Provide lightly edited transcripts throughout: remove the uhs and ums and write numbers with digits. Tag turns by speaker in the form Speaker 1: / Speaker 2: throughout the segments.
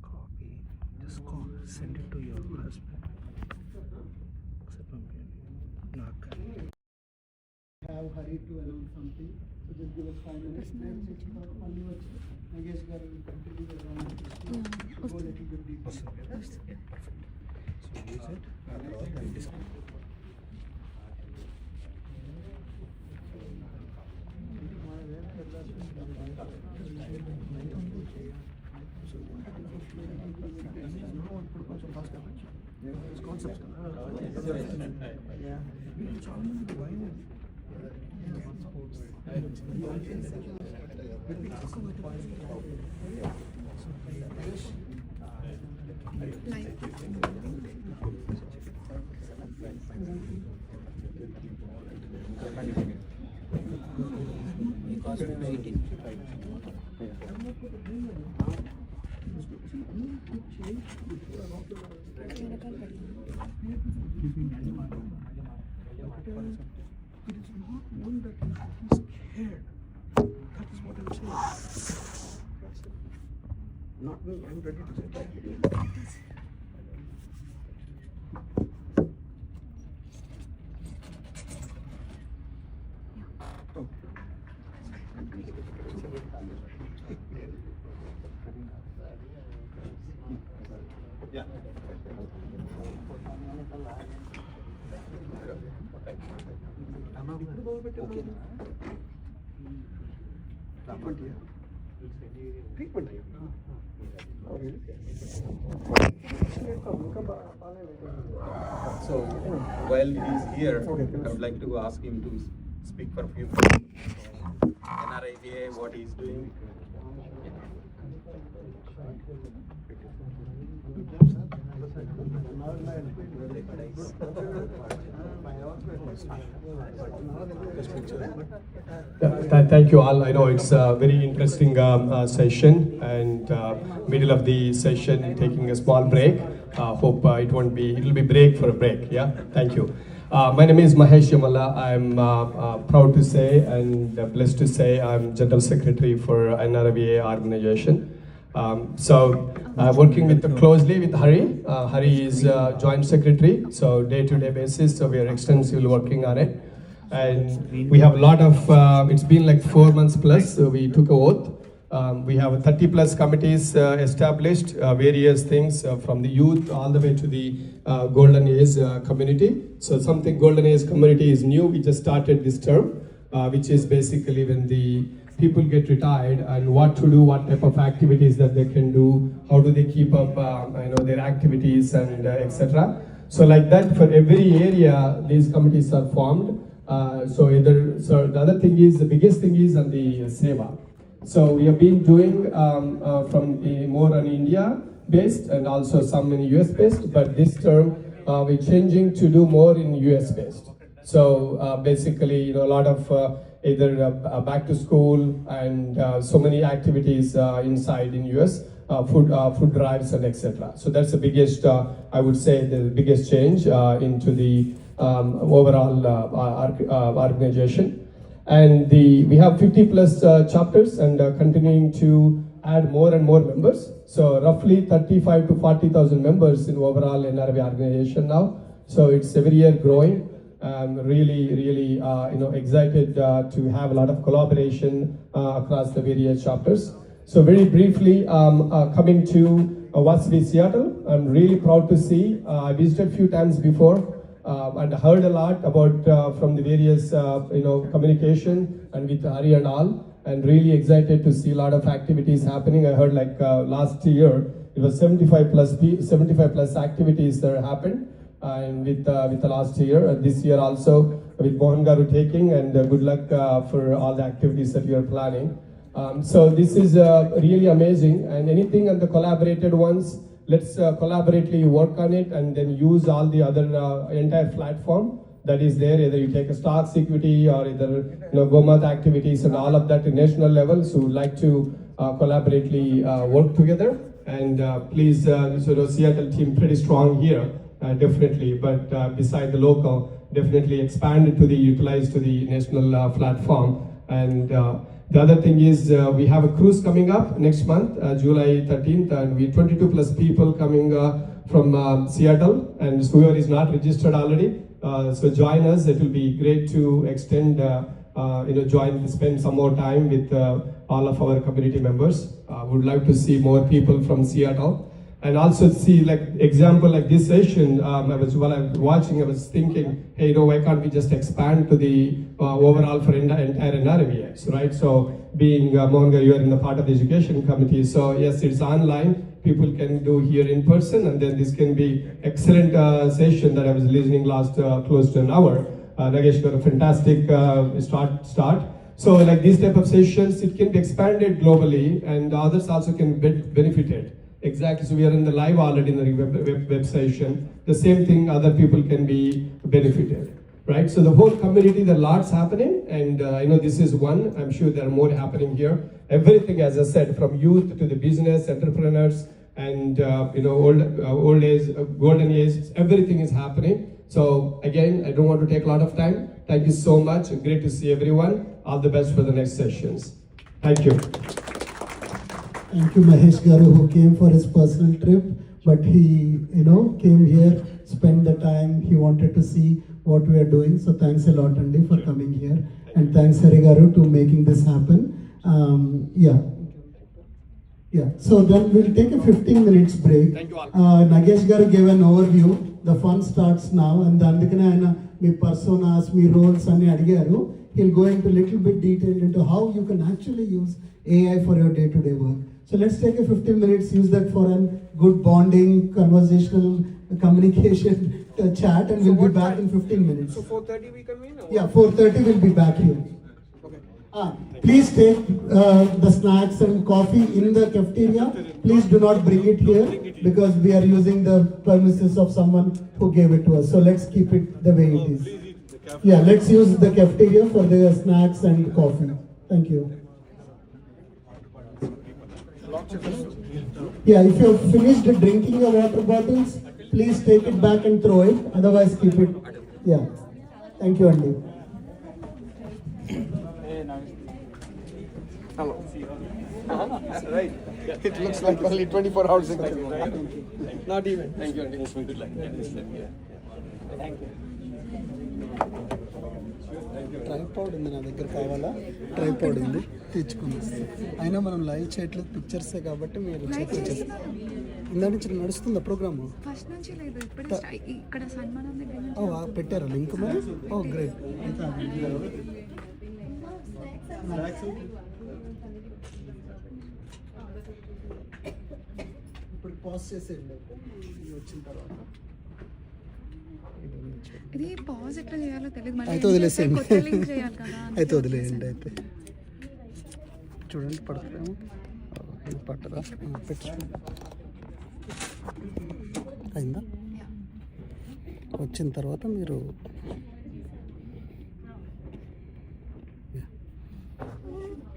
Speaker 1: Copy. Just call. Send it to your husband.
Speaker 2: Have hurried to announce something, so just give us 5 minutes. Naresh garu will continue around. Go a little bit deeper.
Speaker 1: So use it. And discuss. It is not one that is scared. That is what I'm saying. Not me, I'm ready to say that.
Speaker 3: Yeah. So while he is here, I would like to ask him to speak for a few minutes. NRIVA, what he is doing.
Speaker 4: Thank you all. I know it's a very interesting session, and middle of the session taking a small break. Hope it'll be break for a break. Yeah, thank you. My name is Mahesh Yamala. I'm proud to say and blessed to say I'm General Secretary for NRVA organization. So working closely with Hari. Hari is Joint Secretary, so day-to-day basis, so we are extensively working on it. And we have a lot of, it's been like 4 months plus, so we took a oath. We have 30 plus committees established, various things from the youth all the way to the Golden Age community. So something Golden Age community is new, we just started this term, which is basically when the people get retired and what to do, what type of activities that they can do, how do they keep up their activities and etc. So like that for every area, these committees are formed. So the other thing is, the biggest thing is on the Seva. So we have been doing from more on India based and also some in US based, but this term we're changing to do more in US based. So basically, a lot of either back to school and so many activities inside in US, food drives and etc. So that's the biggest, I would say, the biggest change into the overall organization. And we have 50 plus chapters and continuing to add more and more members. So roughly 35 to 40,000 members in overall NRV organization now. So it's every year growing. Really, excited to have a lot of collaboration across the various chapters. So very briefly, coming to Varsity Seattle, I'm really proud to see. I visited a few times before and heard a lot about from the various communication and with Hari and all, and really excited to see a lot of activities happening. I heard like last year it was 75 plus activities that happened. And with the last year, this year also with Mohan Garu taking, and good luck for all the activities that you are planning. So this is really amazing, and anything on the collaborated ones, let's collaboratively work on it and then use all the other entire platform that is there. Either you take a stocks equity or either GoMath activities and all of that at national level. So we'd like to collaboratively work together, and please, Seattle team pretty strong here. Definitely, but beside the local, definitely expand it to the utilized to the national platform, and The other thing is we have a cruise coming up next month, July 13th, and we 22 plus people coming from Seattle, and whoever is not registered already, so join us. It will be great to extend, spend some more time with all of our community members. Would like to see more people from Seattle. And also see like example like this session, while I was watching, I was thinking, hey, why can't we just expand to the overall for entire NRVX, right? So being Mohangar, you are in the part of the education committee. So yes, it's online. People can do here in person, and then this can be excellent session that I was listening last close to an hour. Naresh got a fantastic start. So like these type of sessions, it can be expanded globally, and others also can benefit it. Exactly. So we are in the live already in the web session. The same thing, other people can be benefited, right? So the whole community, there are lots happening, and I know this is one. I'm sure there are more happening here. Everything, as I said, from youth to the business entrepreneurs and old age, golden age, everything is happening. So again, I don't want to take a lot of time. Thank you so much. Great to see everyone. All the best for the next sessions. Thank you.
Speaker 2: Thank you, Mahesh Garu, who came for his personal trip, but he, came here, spent the time. He wanted to see what we are doing. So thanks a lot, Andy, for coming here, and thanks Hari Garu to making this happen. So then we'll take a 15 minutes break.
Speaker 4: Thank you all.
Speaker 2: Nagesh Garu gave an overview. The fun starts now, and then me personas, me roles, and adigaru. He'll go into little bit detail into how you can actually use AI for your day-to-day work. So let's take a 15 minutes, use that for a good bonding, conversational communication chat, and we'll be back in 15 minutes.
Speaker 1: So 4:30 we convene?
Speaker 2: Yeah, 4:30 we'll be back here.
Speaker 1: Okay.
Speaker 2: Please take the snacks and coffee in the cafeteria. Please do not bring it here because we are using the premises of someone who gave it to us. So let's keep it the way it is. Yeah, let's use the cafeteria for the snacks and coffee. Thank you. Yeah, if you have finished drinking your water bottles, please take it back and throw it. Otherwise, keep it. Yeah. Thank you, Andy.
Speaker 1: Hello. Right. It looks like only 24 hours ago. Not even. Thank you, Andy. Good luck. Thank you.
Speaker 2: Tripod ఉంది నా దగ్గర కావాలా tripod ఉంది తెచ్చుకుని అయినా మనం live చేయట్లేదు పిక్చర్సే కాబట్టి మీరు ఇందా నుంచి నడుస్తుందా ప్రోగ్రాము
Speaker 5: ఫస్ట్ నుంచి లేదు ఇప్పుడే ఇక్కడ సన్మానం దగ్గర నుంచి
Speaker 2: పెట్టారా లింక్ మరి గ్రేట్ ఇప్పుడు పాజ్ చేసేయండి వచ్చిన తర్వాత
Speaker 5: ఇది పాజ్ ఎట్లా చేయాలో తెలియదు
Speaker 2: అయితే వదిలేసేయండి
Speaker 5: కొత్త లింక్ చేయాలి కదా
Speaker 2: అయితే వదిలేయండి అయితే చూడండి పడుతుందేమో ఇది పట్టదా పెట్టు అయిందా వచ్చిన తర్వాత మీరు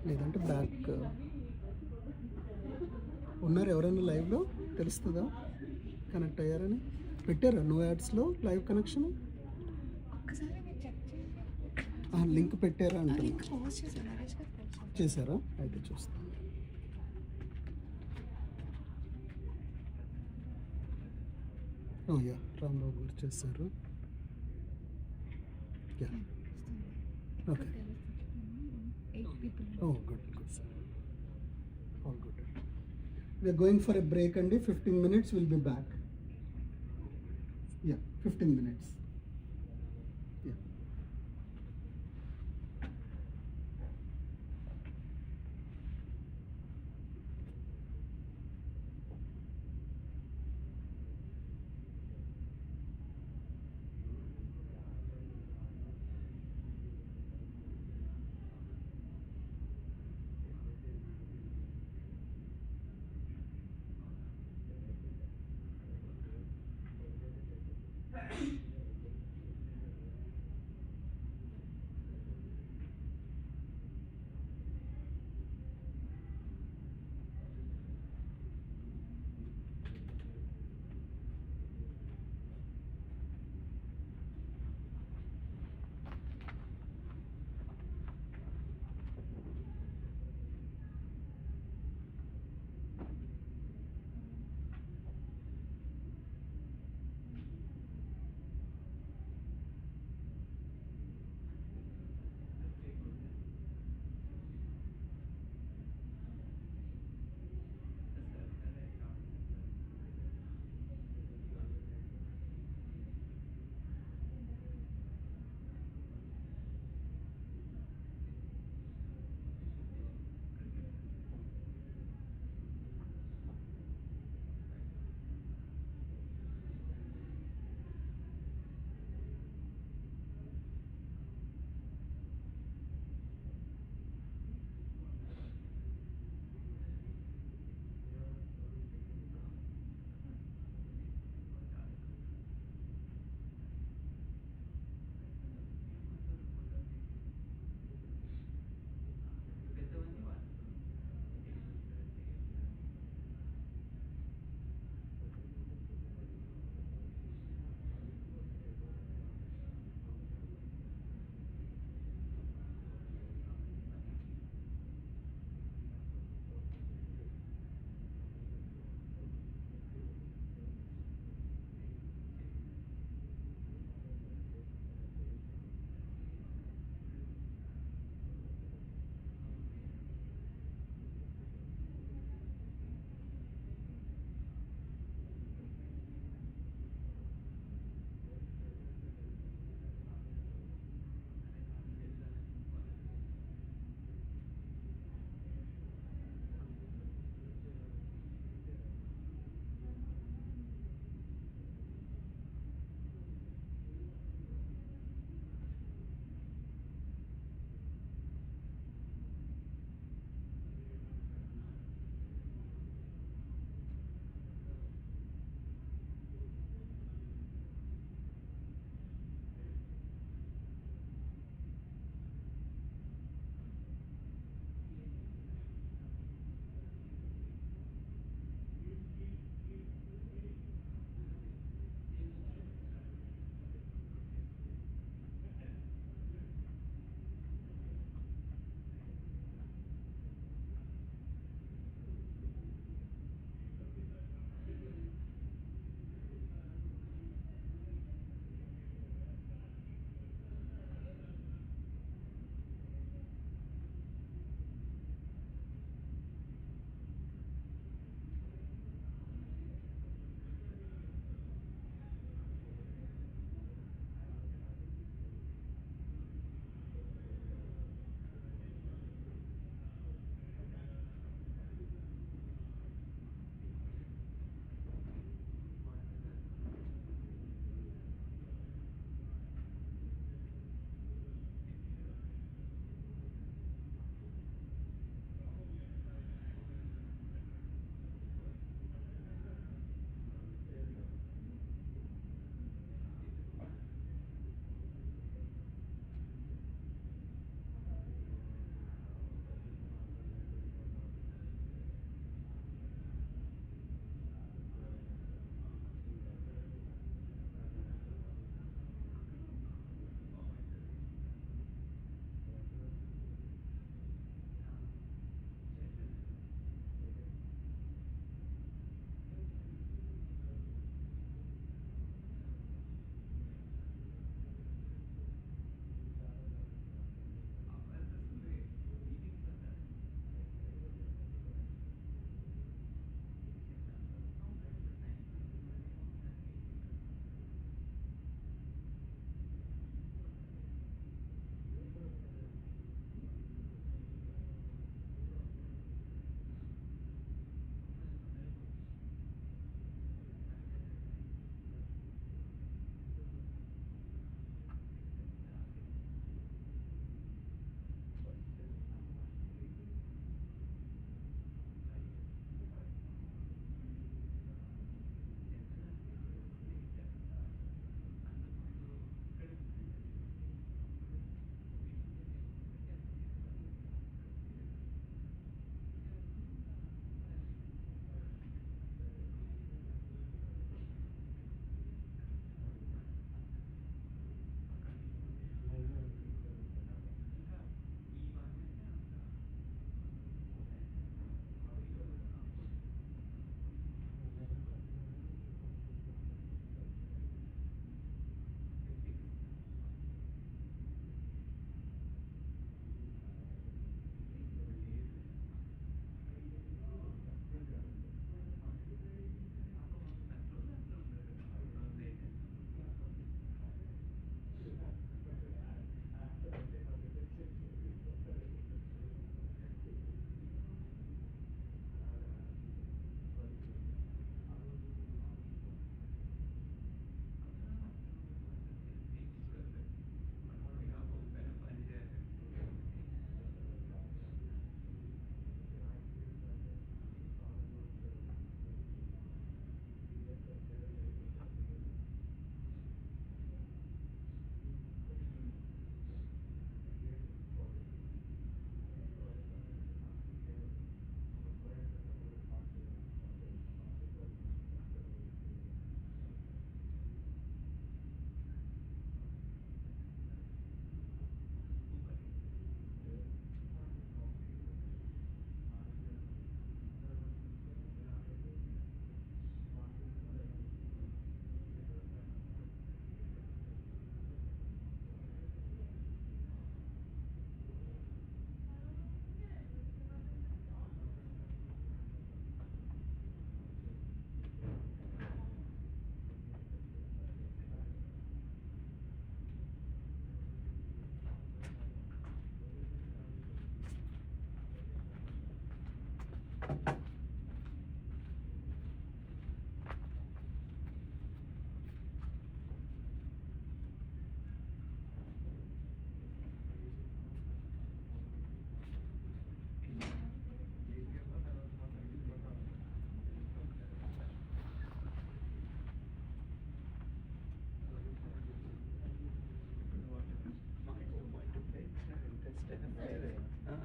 Speaker 2: లేదంటే బ్యాక్ ఉన్నారు ఎవరైనా లైవ్లో తెలుస్తుందా కనెక్ట్ అయ్యారని పెట్టారా నో యాడ్స్లో లైవ్ కనెక్షన్ లింక్ పెట్టారా అంటే చేశారా అయితే చూస్తాను యా రాంబాబు గారు చేశారు yeah okay good sir all good we are going for a break అండి 15 minutes will be back Yeah, 15 minutes. Yeah.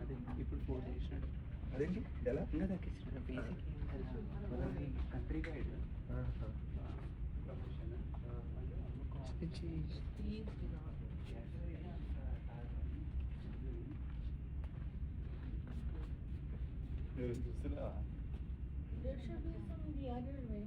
Speaker 1: అదే ఇప్పుడు 4 చేసినాడు. అదేంటి ఎలా ఇంకా తగ్గించినాడు. Basic country guide
Speaker 6: There should be some the other way.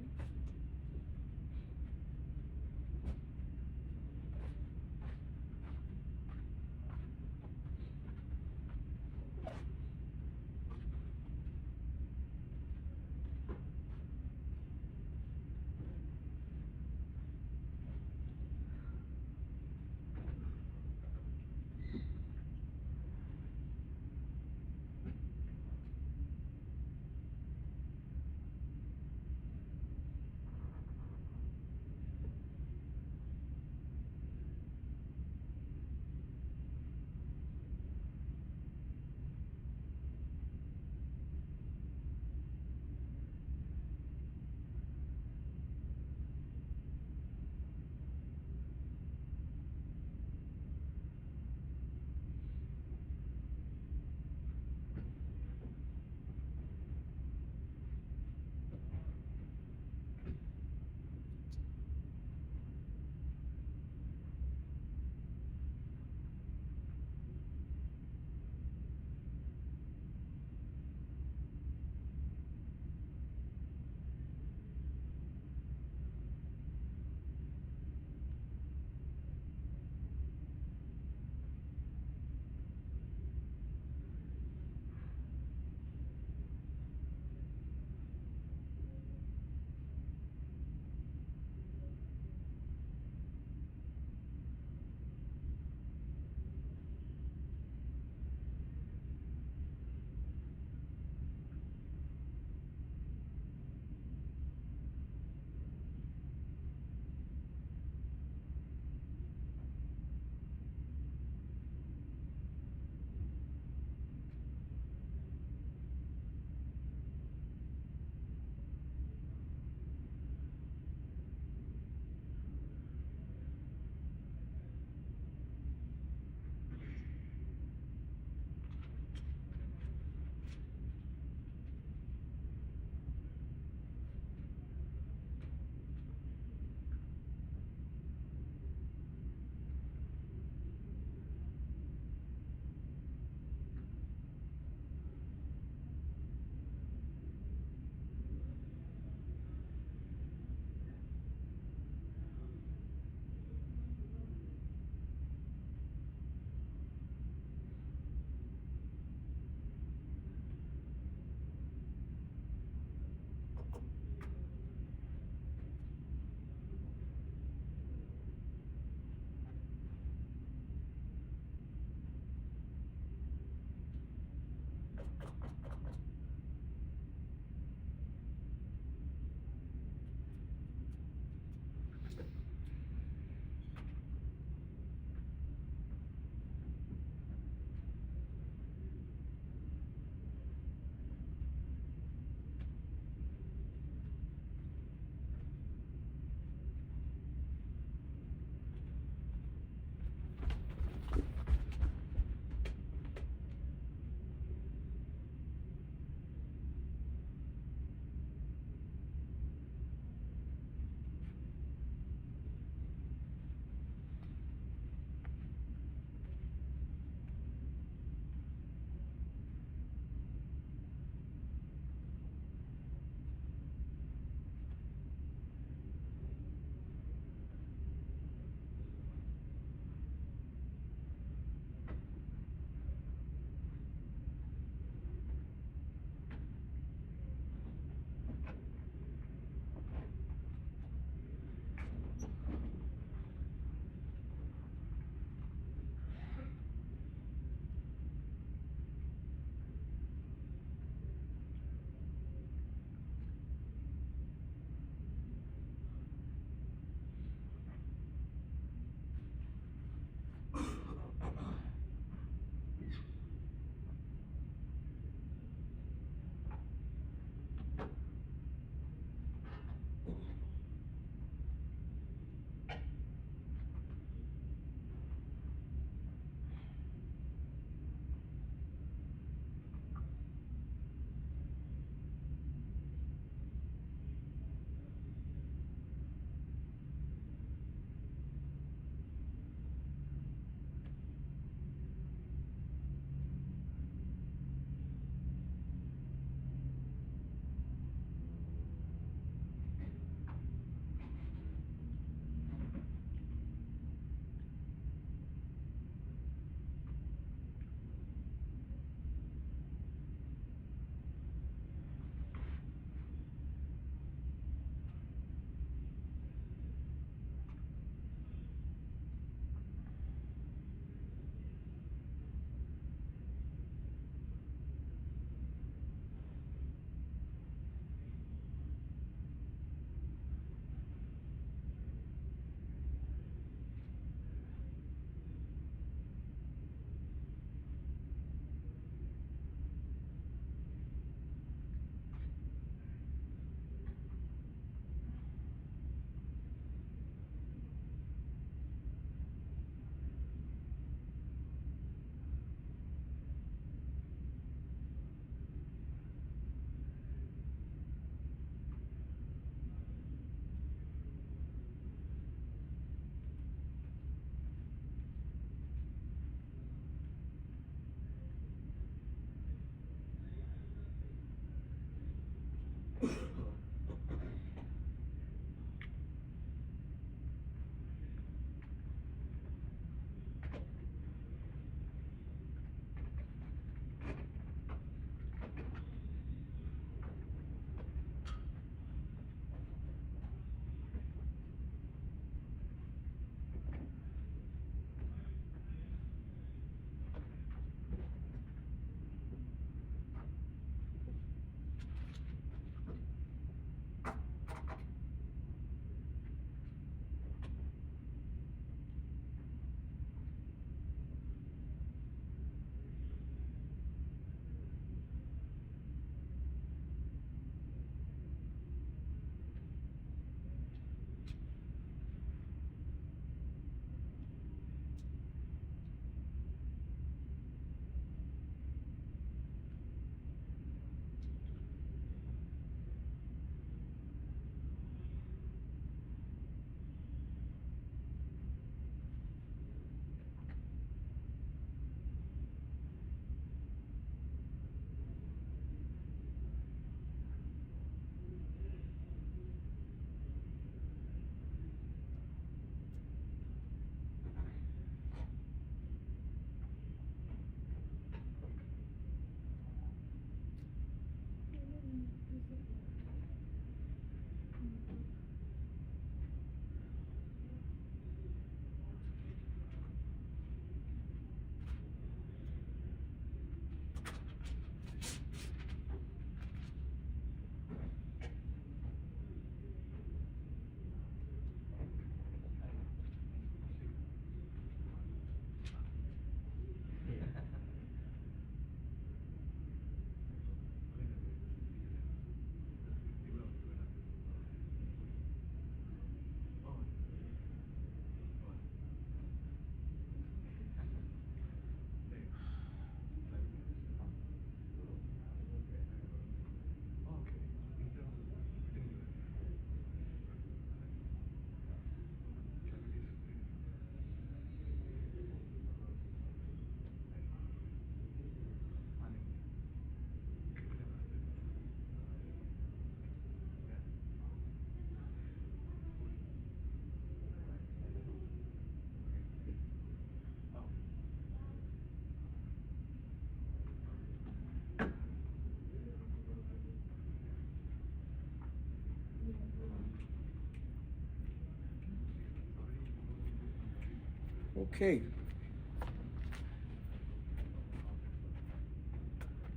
Speaker 1: Okay.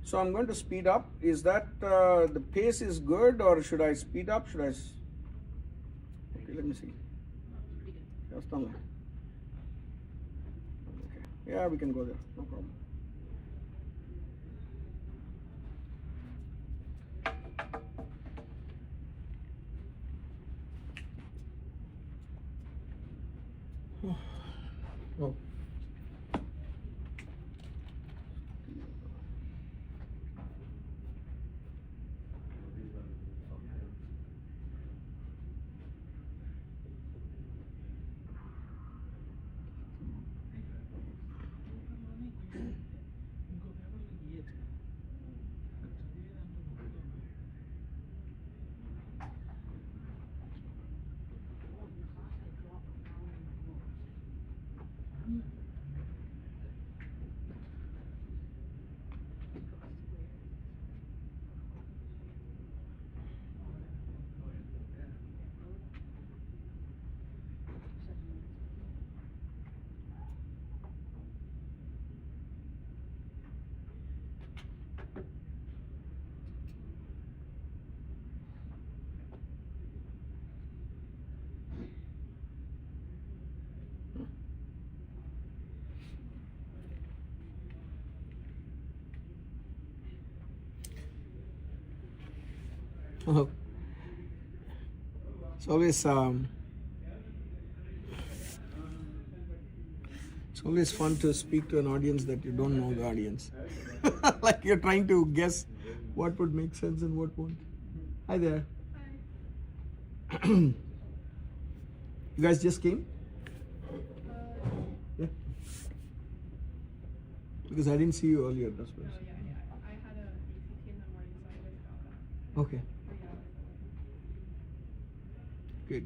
Speaker 1: So I'm going to speed up. Is that the pace is good, or should I speed up? Okay, let me see. Just on. Okay. Yeah, we can go there. No problem. Oh. Oh. It's always fun to speak to an audience that you don't know the audience. Like you're trying to guess what would make sense and what won't. Hi there. Hi. You guys just came? Yeah. Because I didn't see you earlier, that's why.
Speaker 7: I had a ECT in the morning, so I just got back.
Speaker 1: Okay. Good.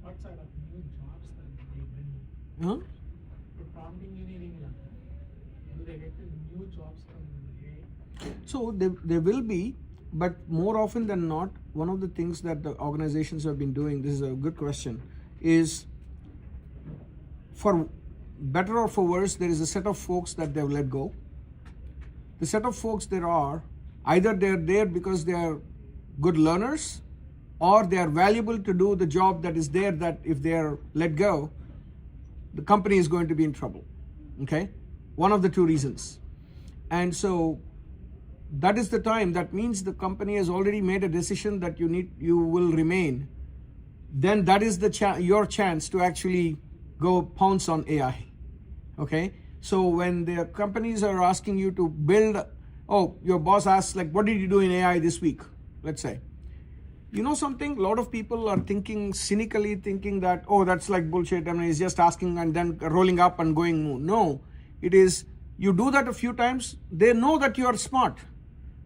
Speaker 8: What sort of new jobs that they bring?
Speaker 1: Huh?
Speaker 8: The prompt engineering, do they get new jobs from AI?
Speaker 1: So there will be, but more often than not, one of the things that the organizations have been doing, this is a good question, is for better or for worse, there is a set of folks that they've let go. The set of folks there are, either they're there because they are good learners, or they are valuable to do the job that is there, that if they are let go, the company is going to be in trouble. Okay? One of the two reasons. And so that is the time, that means the company has already made a decision that you will remain. Then that is your chance to actually go pounce on AI. Okay? So when the companies are asking you to build, your boss asks, like, what did you do in AI this week? Let's say. You know something? A lot of people are cynically thinking that, that's like bullshit. I mean, he's just asking and then rolling up and going. No, it is, you do that a few times, they know that you are smart.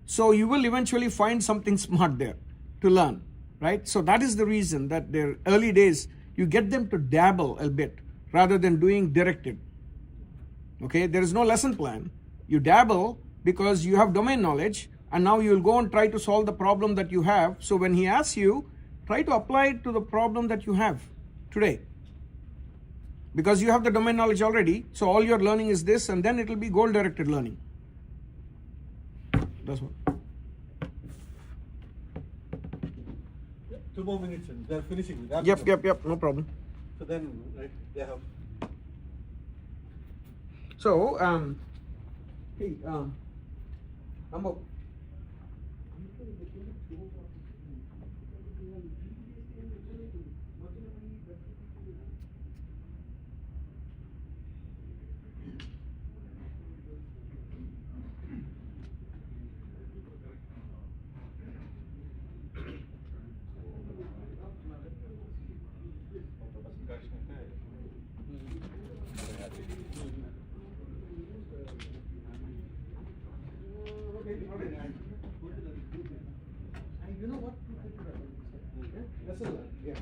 Speaker 1: So you will eventually find something smart there to learn, right? So that is the reason that their early days, you get them to dabble a bit rather than doing directed. Okay, there is no lesson plan. You dabble because you have domain knowledge, and now you'll go and try to solve the problem that you have. So when he asks you, try to apply it to the problem that you have today. Because you have the domain knowledge already, so all your learning is this, and then it will be goal-directed learning. That's what.
Speaker 9: 2 more minutes and they're finishing.
Speaker 1: Yep, no problem.
Speaker 9: So then, right, they have.
Speaker 1: So, hey, Ambo. You know what? Lesson learned, yeah.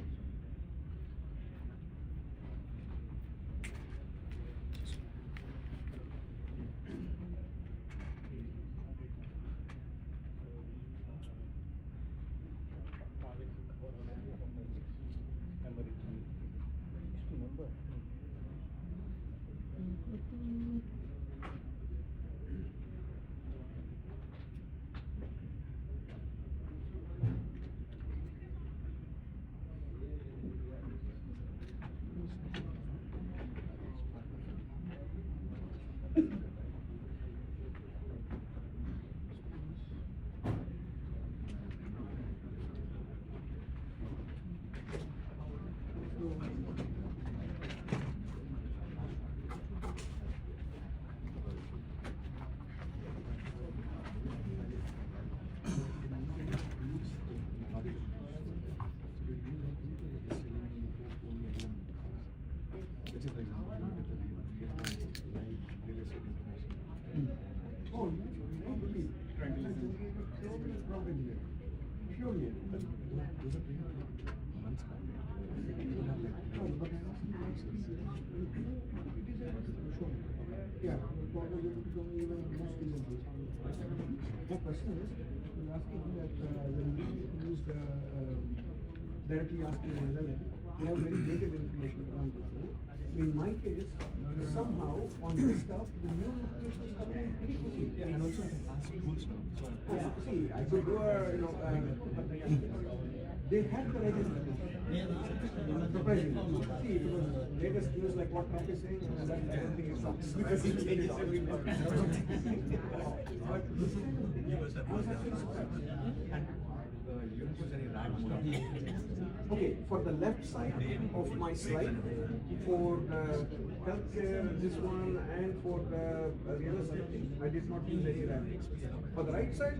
Speaker 1: Yeah, probably even most reasonable. My question is, you're asking that when we use the directly asking an LLM, we have very dated information around this. In my case, somehow on this stuff, the new information is coming in pretty quickly. Yeah, and also I can ask tools now. So yeah, see, I could do they had the right information. Surprisingly. See, it was latest news like what Trump is saying, and that I don't think it's wrong. Because he changes every day. But this is, I was actually surprised. Okay, for the left side of my slide, for the healthcare, this one, and for the real estate, I did not use any RAM. For the right side,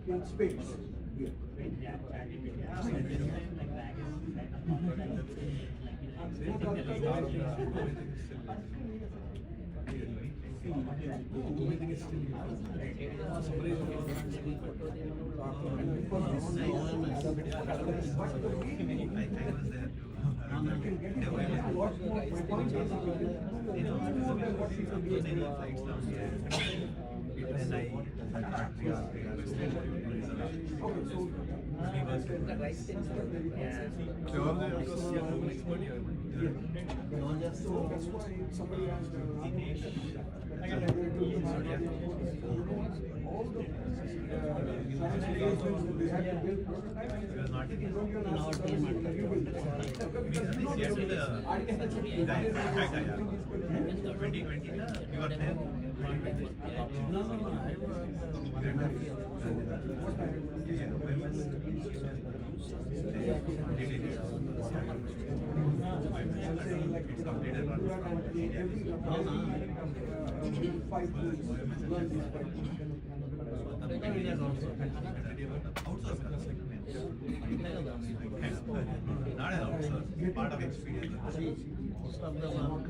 Speaker 1: in space. Here. So that's why somebody asked all the science engagements that we had to build
Speaker 9: part of experience.
Speaker 2: Most of the work,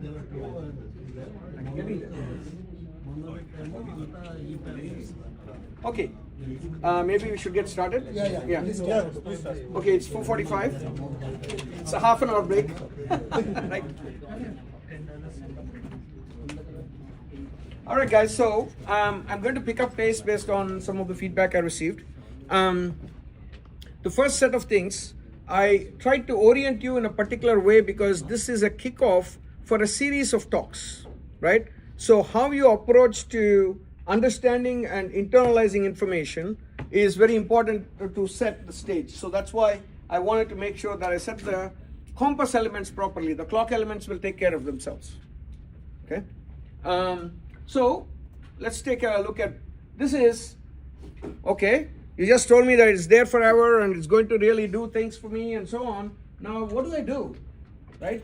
Speaker 2: they were told,
Speaker 1: Okay, maybe we should get started?
Speaker 2: Yeah.
Speaker 1: Okay, it's 4:45. It's a half an hour break. Right. All right, guys, so I'm going to pick up pace based on some of the feedback I received. The first set of things, I tried to orient you in a particular way because this is a kickoff for a series of talks, right? So how you approach to understanding and internalizing information is very important to set the stage. So that's why I wanted to make sure that I set the compass elements properly. The clock elements will take care of themselves, okay? So let's take a look at, this is, okay, you just told me that it's there forever and it's going to really do things for me and so on. Now, what do I do, right?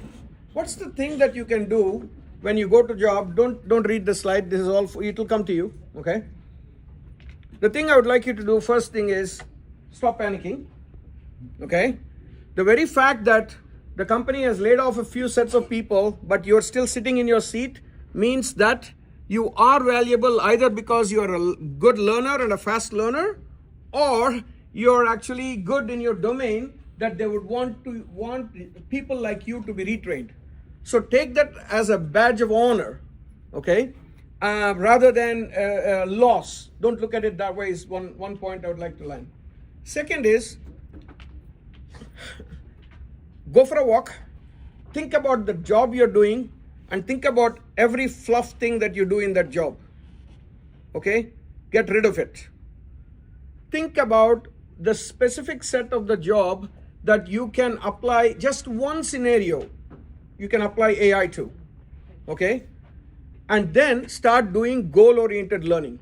Speaker 1: What's the thing that you can do when you go to job? Don't read the slide. This is all, it will come to you, okay? The thing I would like you to do first thing is stop panicking, okay? The very fact that the company has laid off a few sets of people, but you're still sitting in your seat means that you are valuable either because you're a good learner and a fast learner, or you're actually good in your domain that they would want people like you to be retrained. So take that as a badge of honor, okay? Rather than a loss. Don't look at it that way is one point I would like to learn. Second is, go for a walk, think about the job you're doing, and think about every fluff thing that you do in that job, okay? Get rid of it. Think about the specific set of the job that you can apply, just one scenario you can apply AI to, okay? And then start doing goal-oriented learning.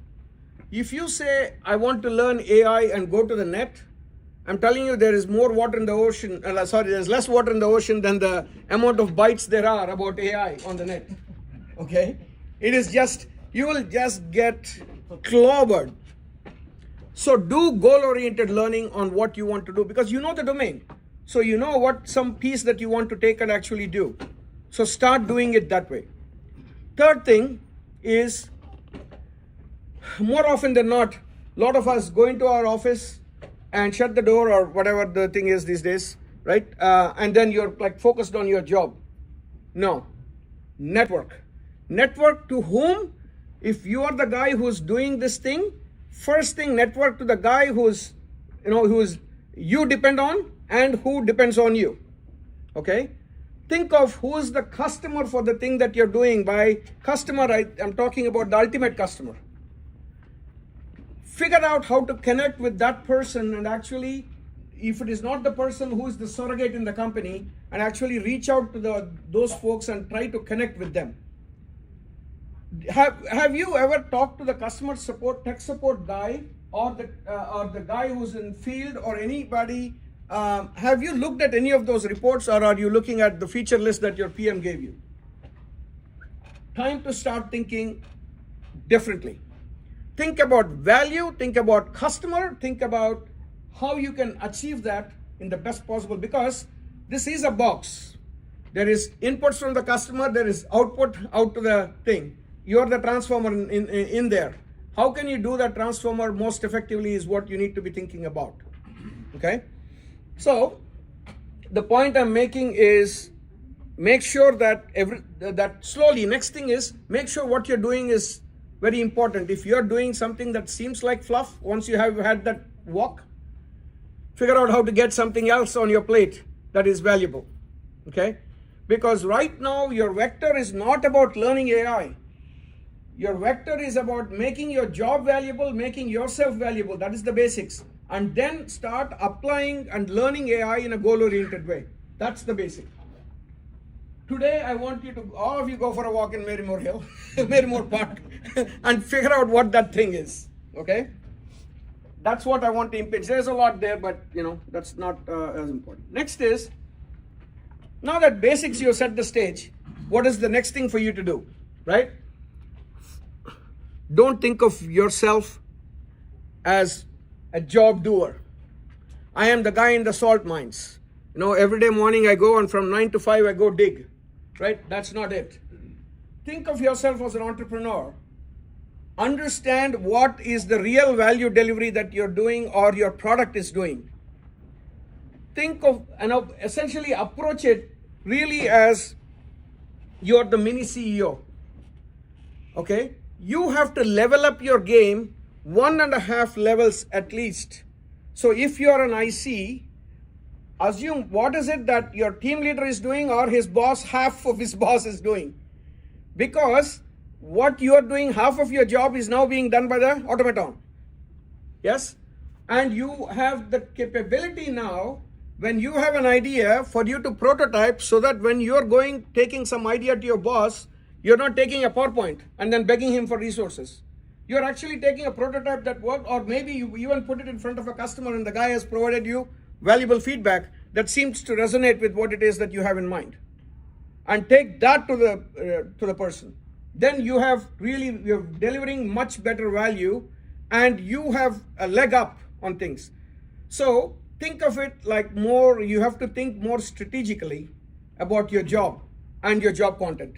Speaker 1: If you say, I want to learn AI and go to the net, I'm telling you there is more water in the ocean, there's less water in the ocean than the amount of bytes there are about AI on the net, okay? It is just, you will just get clobbered. So do goal-oriented learning on what you want to do because you know the domain. So you know what some piece that you want to take and actually do. So start doing it that way. Third thing is, more often than not, a lot of us go into our office and shut the door or whatever the thing is these days, right? And then you're like focused on your job. No. Network. Network to whom? If you are the guy who's doing this thing, first thing, network to the guy who's you depend on and who depends on you. Okay? Think of who is the customer for the thing that you're doing. By customer, I'm talking about the ultimate customer. Figure out how to connect with that person, and actually, if it is not the person who is the surrogate in the company, and actually reach out to those folks and try to connect with them. Have you ever talked to the customer support, tech support guy, or the guy who's in field, or anybody? Have you looked at any of those reports, or are you looking at the feature list that your PM gave you? Time to start thinking differently. Think about value, think about customer, think about how you can achieve that in the best possible, because this is a box. There is inputs from the customer, there is output out to the thing. You're the transformer in there. How can you do that transformer most effectively is what you need to be thinking about. Okay? So, the point I'm making is make sure that that slowly, next thing is make sure what you're doing is very important. If you're doing something that seems like fluff, once you have had that walk, figure out how to get something else on your plate that is valuable. Okay? Because right now your vector is not about learning AI. Your vector is about making your job valuable, making yourself valuable. That is the basics. And then start applying and learning AI in a goal-oriented way. That's the basic. Today, I want you to, all of you, go for a walk in Marymore Hill, Marymore Park, and figure out what that thing is. Okay? That's what I want to impinge. There's a lot there, but that's not as important. Next is, now that basics you set the stage, what is the next thing for you to do? Right? Don't think of yourself as a job doer. I am the guy in the salt mines. Every day morning I go, and from 9 to 5 I go dig. Right? That's not it. Think of yourself as an entrepreneur. Understand what is the real value delivery that you're doing or your product is doing. Think of, essentially approach it really as you're the mini CEO. Okay? You have to level up your game 1.5 levels at least. So if you're an IC, assume what is it that your team leader is doing, or his boss, half of his boss is doing. Because what you are doing, half of your job is now being done by the automaton. Yes? And you have the capability now, when you have an idea, for you to prototype, so that when you're taking some idea to your boss, you're not taking a PowerPoint and then begging him for resources. You're actually taking a prototype that worked, or maybe you even put it in front of a customer and the guy has provided you valuable feedback that seems to resonate with what it is that you have in mind. And take that to the person. Then you're delivering much better value, and you have a leg up on things. So think of it like you have to think more strategically about your job and your job content.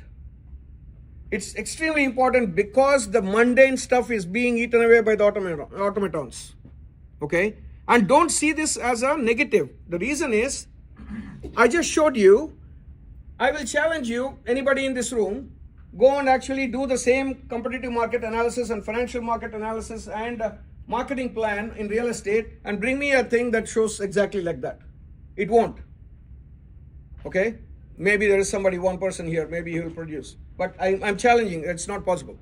Speaker 1: It's extremely important because the mundane stuff is being eaten away by the automatons. Okay? And don't see this as a negative. The reason is, I just showed you, I will challenge you, anybody in this room, go and actually do the same competitive market analysis and financial market analysis and marketing plan in real estate, and bring me a thing that shows exactly like that. It won't. Okay? Maybe there is one person here, maybe he will produce. But I'm challenging, it's not possible.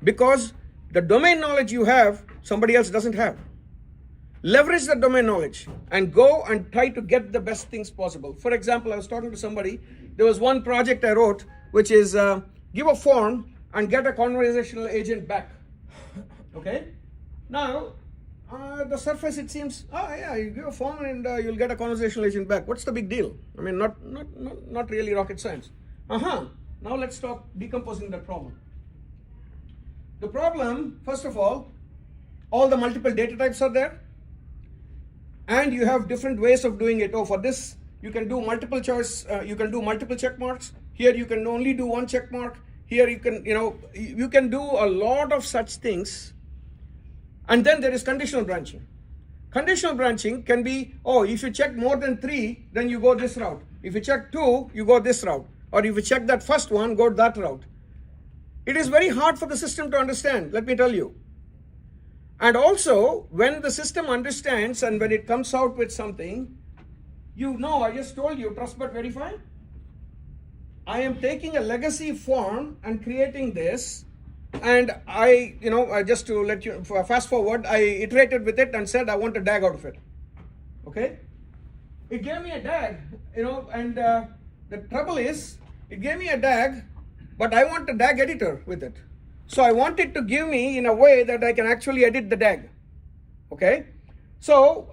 Speaker 1: Because the domain knowledge you have, somebody else doesn't have. Leverage the domain knowledge and go and try to get the best things possible. For example, I was talking to somebody, there was one project I wrote, which is give a form and get a conversational agent back. Okay? Now, the surface it seems, you give a form and you'll get a conversational agent back. What's the big deal? I mean, not really rocket science. Now let's start decomposing that problem. The problem, first of all the multiple data types are there, and you have different ways of doing it. For this, you can do multiple choice, you can do multiple check marks. Here you can only do one check mark. Here you can, you can do a lot of such things. And then there is conditional branching. Conditional branching can be, oh, if you check more than 3, then you go this route. If you check 2, you go this route. Or if you check that first one, go that route. It is very hard for the system to understand, let me tell you. And also, when the system understands and when it comes out with something, I just told you, trust but verify. I am taking a legacy form and creating this, and I just to let you fast forward, I iterated with it and said I want a DAG out of it. Okay, it gave me a DAG, and the trouble is it gave me a DAG, but I want a DAG editor with it. So I want it to give me in a way that I can actually edit the DAG. Okay, so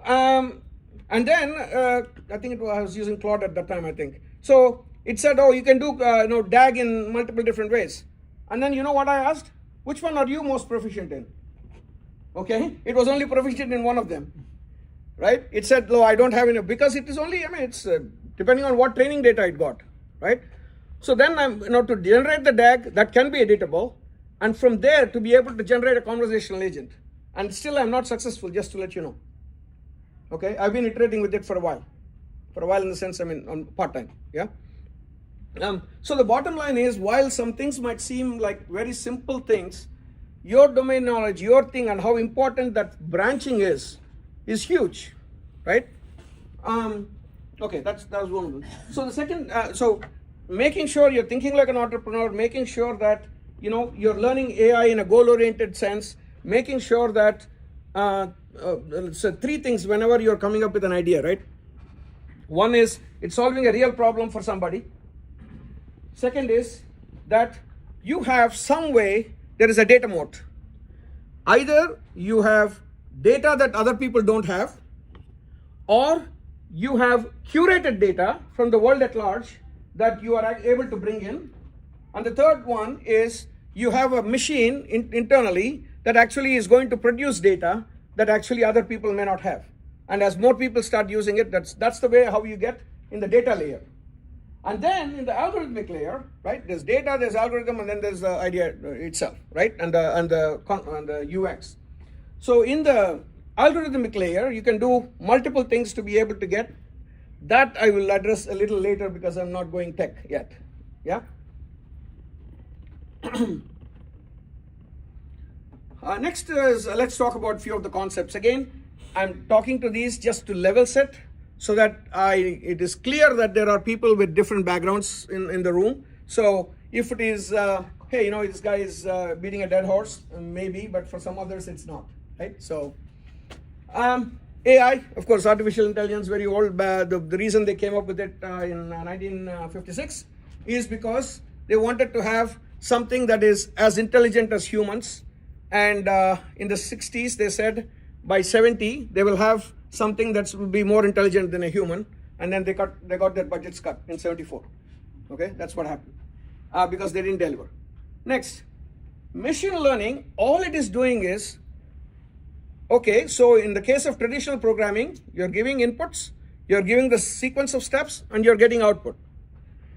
Speaker 1: and then I think I was using Claude at that time, I think. So it said, oh, you can do DAG in multiple different ways. And then you know what I asked? Which one are you most proficient in? Okay, it was only proficient in one of them, right? It said, no, I don't have enough, because it is only, it's depending on what training data it got, right? So then I'm, to generate the DAG, that can be editable, and from there to be able to generate a conversational agent. And still I'm not successful, just to let you know. Okay, I've been iterating with it for a while in the sense, on part-time, yeah? So the bottom line is, while some things might seem like very simple things, your domain knowledge, your thing, and how important that branching is huge, right? Okay, that was one of them. So the second, so making sure you're thinking like an entrepreneur, making sure that you're learning AI in a goal-oriented sense, making sure that so 3 things whenever you're coming up with an idea, right? One is it's solving a real problem for somebody. Second is that you have some way, there is a data moat. Either you have data that other people don't have, or you have curated data from the world at large that you are able to bring in. And the third one is you have a machine internally that actually is going to produce data that actually other people may not have. And as more people start using it, that's the way how you get in the data layer. And then in the algorithmic layer, right, there's data, there's algorithm, and then there's the idea itself, right, and the UX. So in the algorithmic layer, you can do multiple things to be able to get. That I will address a little later because I'm not going tech yet, yeah? Next is, let's talk about a few of the concepts. Again, I'm talking to these just to level set, so that it is clear that there are people with different backgrounds in the room. So if it is, hey, this guy is beating a dead horse, maybe, but for some others it's not, right? So AI, of course, artificial intelligence, very old. The reason they came up with it in 1956 is because they wanted to have something that is as intelligent as humans. And in the 60s, they said by 70, they will have something that will be more intelligent than a human, and then they got their budgets cut in 74. Okay, that's what happened because they didn't deliver. Next, machine learning, all it is doing is, okay, so in the case of traditional programming, you're giving inputs, you're giving the sequence of steps, and you're getting output.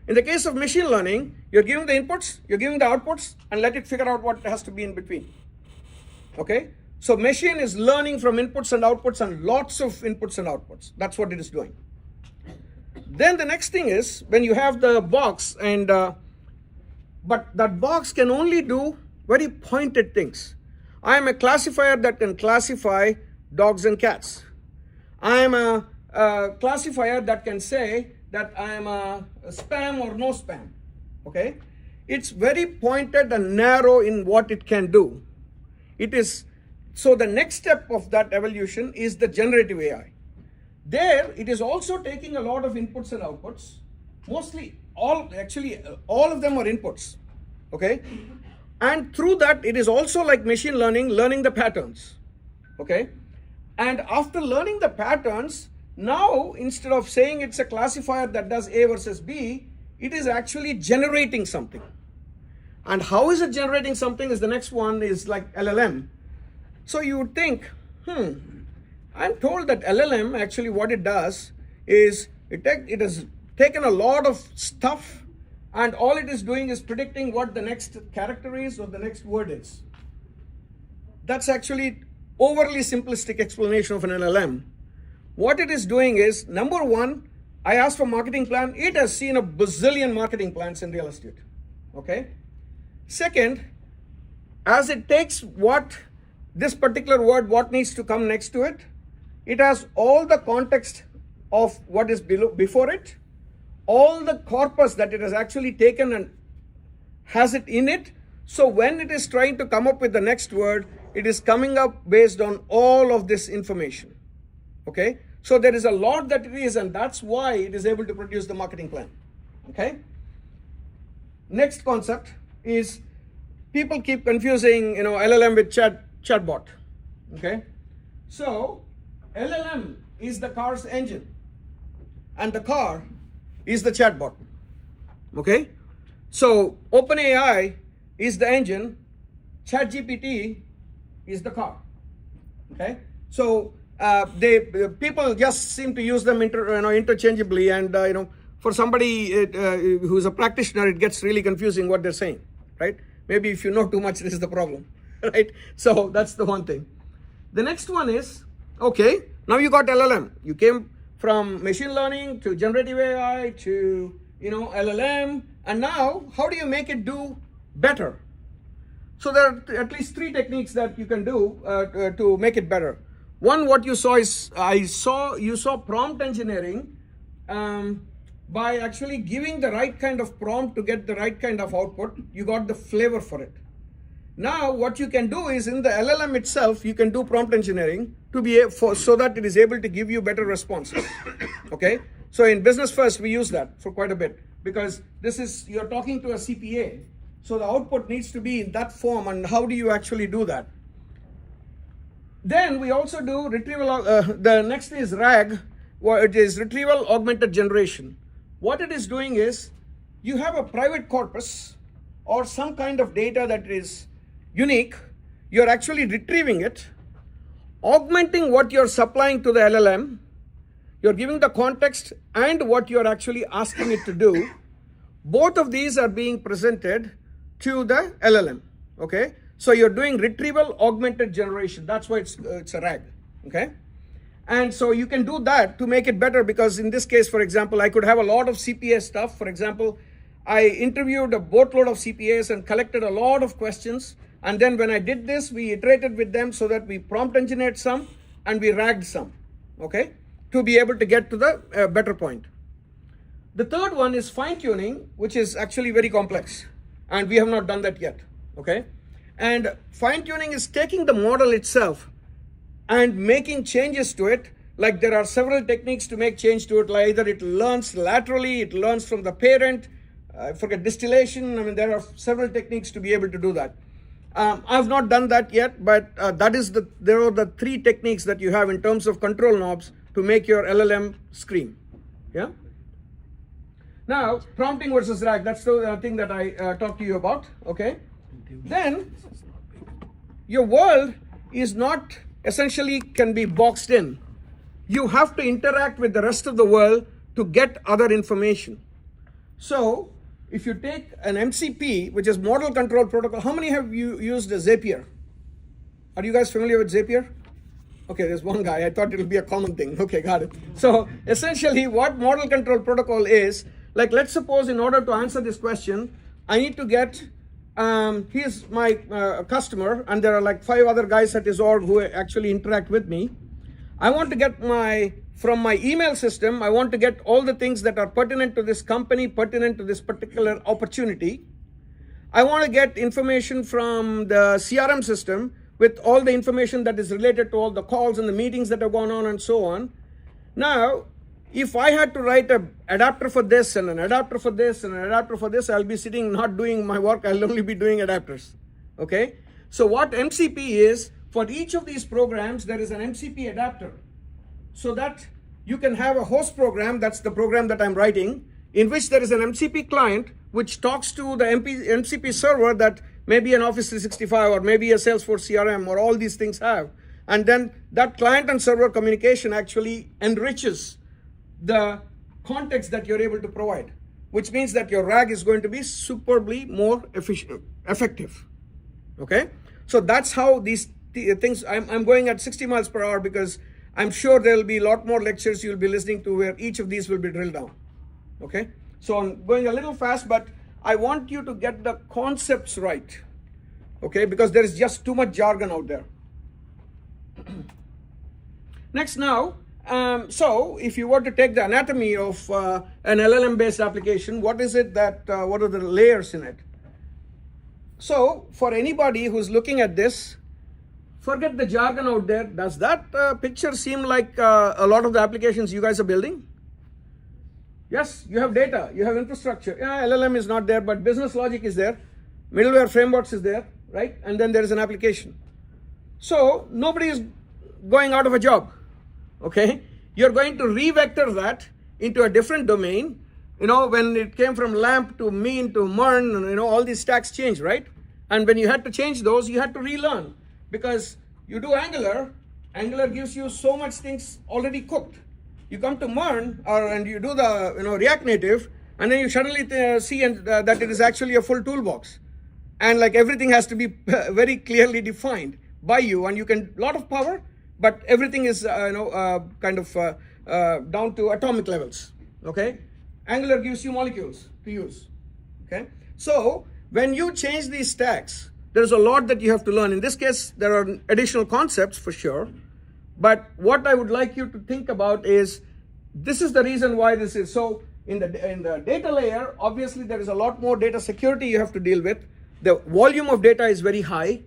Speaker 1: In the case of machine learning, you're giving the inputs, you're giving the outputs, and let it figure out what has to be in between. Okay? So machine is learning from inputs and outputs, and lots of inputs and outputs. That's what it is doing. Then the next thing is, when you have the box, and but that box can only do very pointed things. I am a classifier that can classify dogs and cats. I am a classifier that can say that I am a spam or no spam. Okay? It's very pointed and narrow in what it can do. It is. So the next step of that evolution is the generative AI. There, it is also taking a lot of inputs and outputs. Mostly, all of them are inputs, okay? And through that, it is also like machine learning, learning the patterns, okay? And after learning the patterns, now, instead of saying it's a classifier that does A versus B, it is actually generating something. And how is it generating something is the next one, is like LLM. So you would think, I'm told that LLM actually what it does is it has taken a lot of stuff, and all it is doing is predicting what the next character is or the next word is. That's actually overly simplistic explanation of an LLM. What it is doing is, number one, I asked for marketing plan. It has seen a bazillion marketing plans in real estate. Okay. Second, as it takes what this particular word, what needs to come next to it, it has all the context of what is before it, all the corpus that it has actually taken and has it in it. So when it is trying to come up with the next word, it is coming up based on all of this information. Okay. So there is a lot that it is, and that's why it is able to produce the marketing plan. Okay. Next concept is, people keep confusing, LLM with chatbot. Okay. So LLM is the car's engine, and the car is the chatbot. Okay. So OpenAI is the engine, ChatGPT is the car. Okay. So people just seem to use them interchangeably, and for somebody who's a practitioner, it gets really confusing what they're saying, right? Maybe if you know too much, this is the problem, right? So that's the one thing. The next one is, okay, now you got LLM. You came from machine learning to generative AI to LLM, and now how do you make it do better? So there are at least three techniques that you can do to make it better. One, what you saw is, you saw prompt engineering by actually giving the right kind of prompt to get the right kind of output. You got the flavor for it. Now what you can do is, in the LLM itself, you can do prompt engineering so that it is able to give you better responses. Okay. So in Business First, we use that for quite a bit, because you're talking to a CPA. So the output needs to be in that form, and how do you actually do that? Then we also do retrieval. The next is RAG, it is retrieval augmented generation. What it is doing is, you have a private corpus or some kind of data that is unique. You're actually retrieving it, augmenting what you're supplying to the LLM. You're giving the context and what you're actually asking it to do. Both of these are being presented to the LLM. Okay. So you're doing retrieval augmented generation. That's why it's a RAG. Okay. And so you can do that to make it better, because in this case, for example, I could have a lot of CPA stuff. For example, I interviewed a boatload of CPAs and collected a lot of questions. And then when I did this, we iterated with them so that we prompt engineered some and we RAG'd some. Okay. To be able to get to the better point. The third one is fine tuning, which is actually very complex. And we have not done that yet. Okay. And fine tuning is taking the model itself and making changes to it. Like, there are several techniques to make change to it. Like, either it learns laterally, it learns from the parent, I forget, distillation. I mean, there are several techniques to be able to do that. I've not done that yet, but there are the three techniques that you have in terms of control knobs to make your LLM scream. Yeah. Now, prompting versus RAG, that's the thing that I talked to you about. Okay. Then your world is not essentially can be boxed in. You have to interact with the rest of the world to get other information. So if you take an MCP, which is model control protocol, how many have you used Zapier? Are you guys familiar with Zapier? Okay, there's one guy. I thought it would be a common thing. Okay, got it. So essentially what model control protocol is, like, let's suppose in order to answer this question, I need to get, he's my customer, and there are like 5 other guys at his org who actually interact with me. I want to get from my email system, I want to get all the things that are pertinent to this company, pertinent to this particular opportunity. I want to get information from the CRM system with all the information that is related to all the calls and the meetings that have gone on and so on. Now, if I had to write an adapter for this and an adapter for this and an adapter for this, I'll be sitting not doing my work. I'll only be doing adapters. Okay. So what MCP is, for each of these programs, there is an MCP adapter, so that you can have a host program. That's the program that I'm writing, in which there is an MCP client which talks to the MCP server that maybe an Office 365 or maybe a Salesforce CRM or all these things have. And then that client and server communication actually enriches the context that you're able to provide, which means that your RAG is going to be superbly more effective. Okay. So that's how these things. I'm going at 60 miles per hour because I'm sure there will be a lot more lectures you'll be listening to where each of these will be drilled down. Okay? So I'm going a little fast, but I want you to get the concepts right. Okay? Because there is just too much jargon out there. Next now, so if you were to take the anatomy of an LLM-based application, what is it that, what are the layers in it? So for anybody who's looking at this, forget the jargon out there. Does that picture seem like a lot of the applications you guys are building? Yes, you have data, you have infrastructure. Yeah, LLM is not there, but business logic is there. Middleware frameworks is there, right? And then there is an application. So nobody is going out of a job, okay? You're going to re-vector that into a different domain. You know, when it came from LAMP to MEAN to MERN, you know, all these stacks changed, right? And when you had to change those, you had to relearn. Because you do Angular, Angular gives you so much things already cooked. You come to MERN, and you do the React Native, and then you suddenly see that it is actually a full toolbox. And like everything has to be very clearly defined by you, and you can, lot of power, but everything is kind of down to atomic levels, okay? Angular gives you molecules to use, okay? So when you change these stacks, there's a lot that you have to learn. In this case, there are additional concepts for sure, but what I would like you to think about is, this is the reason why this is. So in the data layer, obviously there is a lot more data security you have to deal with. The volume of data is very high.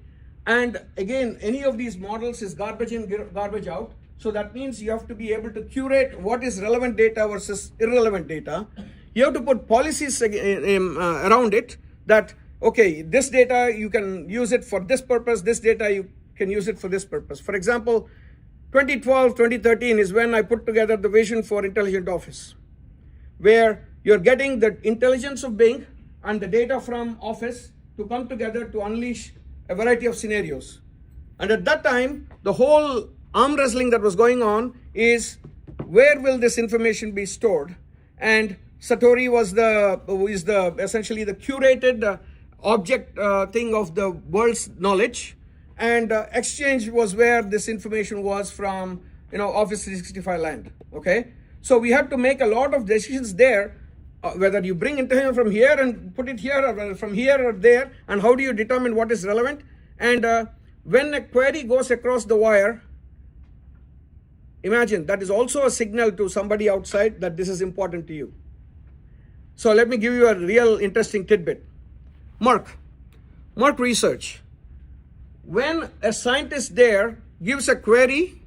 Speaker 1: And again, any of these models is garbage in, garbage out. So that means you have to be able to curate what is relevant data versus irrelevant data. You have to put policies around it that, okay, this data you can use it for this purpose, this data you can use it for this purpose. For example, 2012, 2013 is when I put together the vision for Intelligent Office, where you're getting the intelligence of Bing and the data from Office to come together to unleash a variety of scenarios. And at that time, the whole arm wrestling that was going on is, where will this information be stored? And Satori was essentially the curated object thing of the world's knowledge, and Exchange was where this information was from, Office 365 land. Okay, so we had to make a lot of decisions there, whether you bring intelligence from here and put it here, or whether from here or there, and how do you determine what is relevant? And when a query goes across the wire, imagine that is also a signal to somebody outside that this is important to you. So let me give you a real interesting tidbit. Merck Research. When a scientist there gives a query,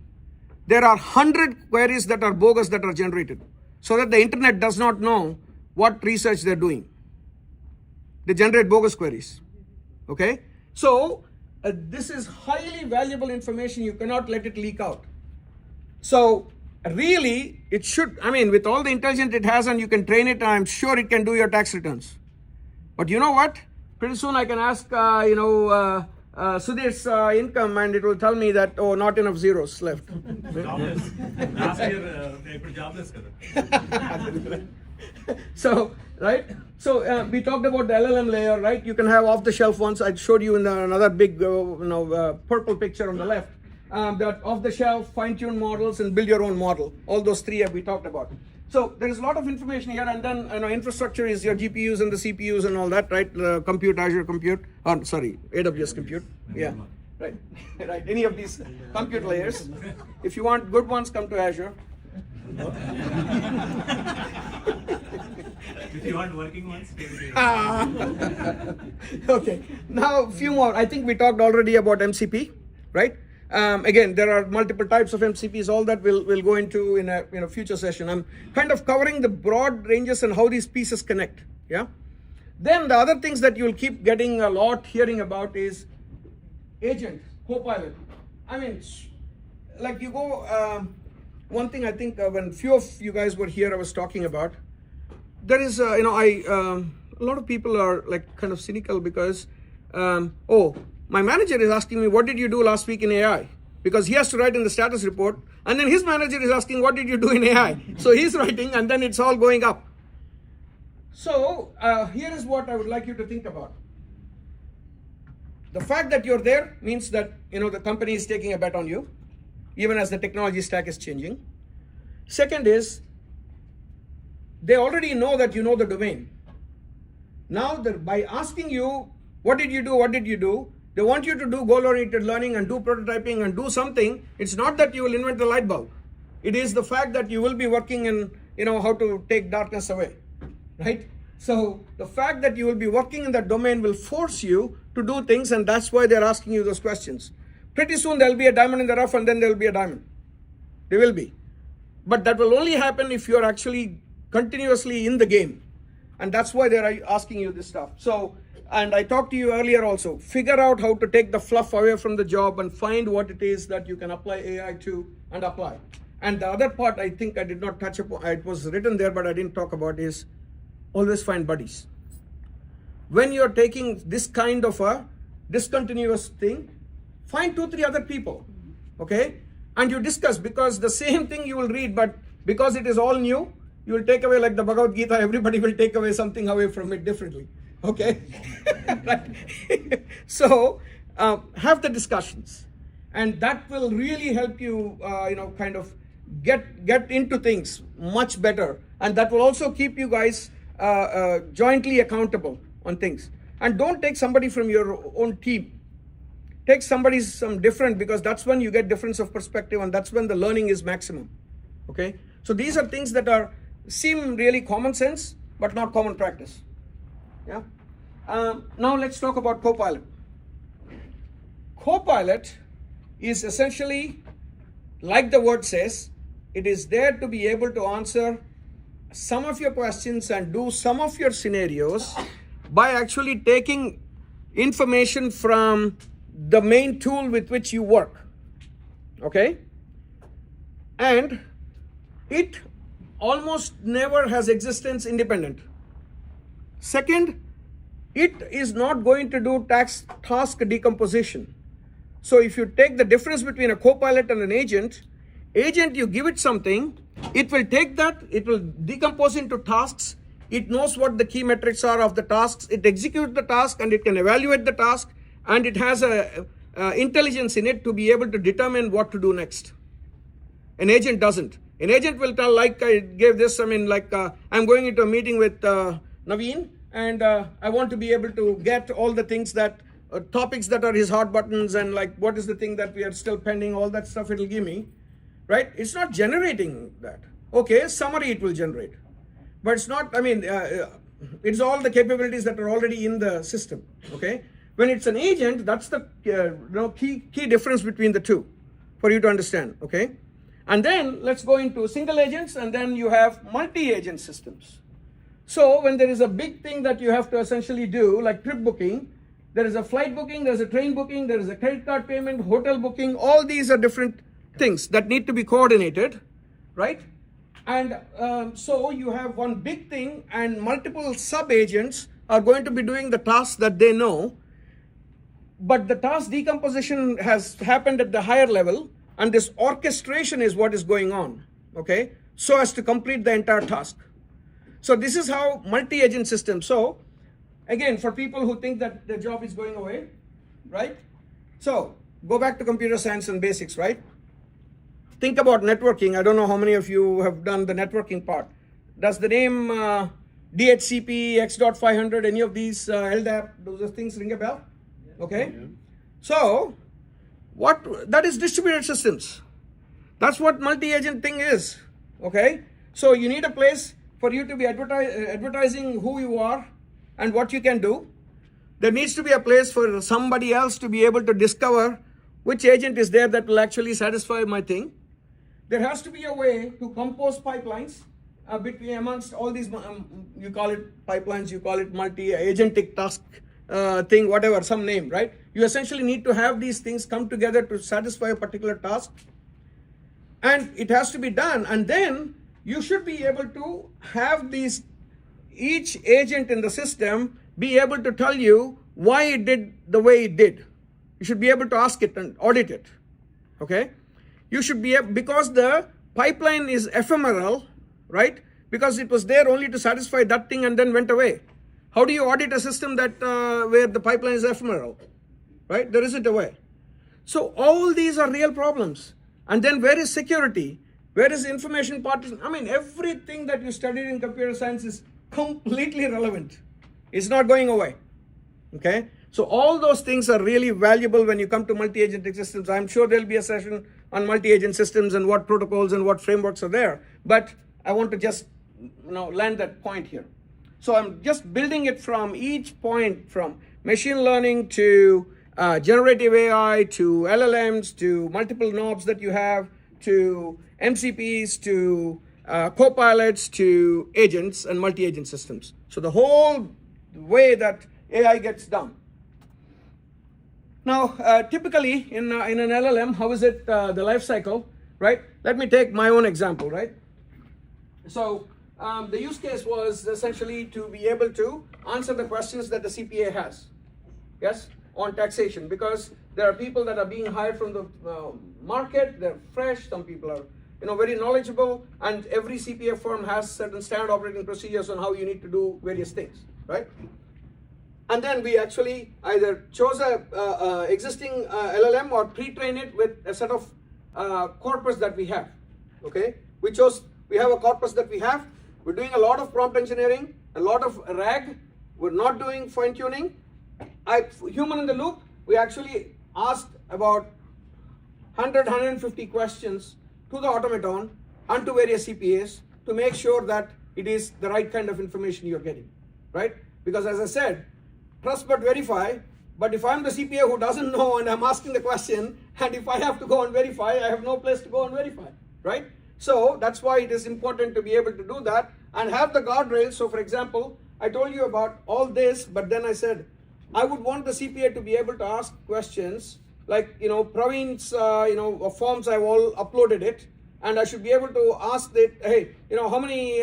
Speaker 1: there are 100 queries that are bogus that are generated, so that the internet does not know what research they're doing. They generate bogus queries. Okay? So this is highly valuable information. You cannot let it leak out. So really, it should, with all the intelligence it has, and you can train it, I'm sure it can do your tax returns. But you know what? Pretty soon I can ask, Sudhir's income, and it will tell me that, oh, not enough zeros left.
Speaker 9: Jobless. Last year, they put jobless.
Speaker 1: So, right? So we talked about the LLM layer, right? You can have off-the-shelf ones. I showed you in another big, purple picture on the left. That off-the-shelf, fine-tuned models, and build your own model. All those three have we talked about. So there is a lot of information here, and then infrastructure is your GPUs and the CPUs and all that, right? Compute, Azure Compute, AWS Compute. Yeah, right, right. Any of these compute layers. If you want good ones, come to Azure.
Speaker 9: If you want working ones, stay with you.
Speaker 1: Okay, now a few more. I think we talked already about MCP, right? Again, there are multiple types of MCPs. All that we'll go into in a future session. I'm kind of covering the broad ranges and how these pieces connect. Yeah. Then the other things that you'll keep getting a lot hearing about is agent, Copilot. Like you go. One thing I think when few of you guys were here, I was talking about. There is a lot of people are like kind of cynical because my manager is asking me, what did you do last week in AI? Because he has to write in the status report, and then his manager is asking, what did you do in AI? So he's writing, and then it's all going up. So here is what I would like you to think about. the fact that you're there means that, the company is taking a bet on you, even as the technology stack is changing. Second is, they already know that you know the domain. Now, by asking you, what did you do, they want you to do goal-oriented learning and do prototyping and do something. It's not that you will invent the light bulb. It is the fact that you will be working in, how to take darkness away, right? So the fact that you will be working in that domain will force you to do things, and that's why they're asking you those questions. Pretty soon there'll be a diamond in the rough, and then there'll be a diamond. There will be. But that will only happen if you're actually continuously in the game. And that's why they're asking you this stuff. So, and I talked to you earlier also, figure out how to take the fluff away from the job and find what it is that you can apply AI to and apply. And the other part I think I did not touch upon, it was written there but I didn't talk about, is always find buddies. When you're taking this kind of a discontinuous thing, find 2-3 other people, okay? And you discuss, because the same thing you will read, but because it is all new, you will take away, like the Bhagavad Gita, everybody will take away something away from it differently, okay? Right? So, have the discussions, and that will really help you, kind of get into things much better, and that will also keep you guys jointly accountable on things. And don't take somebody from your own team. Take somebody some different, because that's when you get difference of perspective, and that's when the learning is maximum. Okay, so these are things that seem really common sense, but not common practice. Yeah. Now let's talk about Copilot. Copilot is essentially, like the word says, it is there to be able to answer some of your questions and do some of your scenarios by actually taking information from the main tool with which you work. Okay? And it almost never has existence independent. Second, it is not going to do task decomposition. So if you take the difference between a copilot and an agent, you give it something, it will take that, it will decompose into tasks, it knows what the key metrics are of the tasks, it executes the task, and it can evaluate the task, and it has a intelligence in it to be able to determine what to do next. An agent doesn't. An agent will tell, like I gave this, I'm going into a meeting with Naveen, and I want to be able to get all the things that, topics that are his hot buttons, and like what is the thing that we are still pending, all that stuff it'll give me, right? It's not generating that. Okay, summary it will generate. But it's not, it's all the capabilities that are already in the system, okay? When it's an agent, that's the key difference between the two for you to understand, okay? And then let's go into single agents, and then you have multi-agent systems. So when there is a big thing that you have to essentially do, like trip booking, there is a flight booking, there's a train booking, there is a credit card payment, hotel booking, all these are different things that need to be coordinated, right? And so you have one big thing, and multiple sub-agents are going to be doing the tasks that they know, but the task decomposition has happened at the higher level, and this orchestration is what is going on, okay? So as to complete the entire task. So this is how multi-agent system. So again, for people who think that their job is going away, right? So go back to computer science and basics, right? Think about networking. I don't know how many of you have done the networking part. Does the name DHCP, X.500, any of these LDAP, those things ring a bell? Okay. Yeah. So that is distributed systems. That's what multi-agent thing is. Okay. So you need a place for you to be advertising who you are and what you can do. There needs to be a place for somebody else to be able to discover which agent is there that will actually satisfy my thing. There has to be a way to compose pipelines amongst all these, you call it pipelines, you call it multi-agentic task thing, whatever, some name, right? You essentially need to have these things come together to satisfy a particular task. And it has to be done. And then you should be able to have each agent in the system be able to tell you why it did the way it did. You should be able to ask it and audit it, okay? You should be able, because the pipeline is ephemeral, right? Because it was there only to satisfy that thing and then went away. How do you audit a system that where the pipeline is ephemeral? right? There isn't a way. So all these are real problems. And then where is security? Where is information partition? I mean, everything that you studied in computer science is completely relevant. It's not going away. Okay? So all those things are really valuable when you come to multi-agentic systems. I'm sure there'll be a session on multi-agent systems and what protocols and what frameworks are there. But I want to just land that point here. So I'm just building it from each point, from machine learning to generative AI to LLMs to multiple knobs that you have to MCPs to co-pilots to agents and multi-agent systems. So the whole way that AI gets done. Now, typically in an LLM, how is it the life cycle, right? Let me take my own example, right? So the use case was essentially to be able to answer the questions that the CPA has, yes, on taxation, because there are people that are being hired from the market, they're fresh, some people are very knowledgeable, and every CPA firm has certain standard operating procedures on how you need to do various things, right? And then we actually either chose a existing LLM or pre-train it with a set of corpus that we have, okay? We have a corpus that we have. We're doing a lot of prompt engineering, a lot of RAG. We're not doing fine tuning. Human in the loop, we actually asked about 100, 150 questions to the automaton and to various CPAs to make sure that it is the right kind of information you're getting, right? Because as I said, trust but verify, but if I'm the CPA who doesn't know and I'm asking the question, and if I have to go and verify, I have no place to go and verify, right? So that's why it is important to be able to do that and have the guardrails. So for example, I told you about all this, but then I said, I would want the CPA to be able to ask questions like, Praveen's, forms, I've all uploaded it, and I should be able to ask that, hey, how many,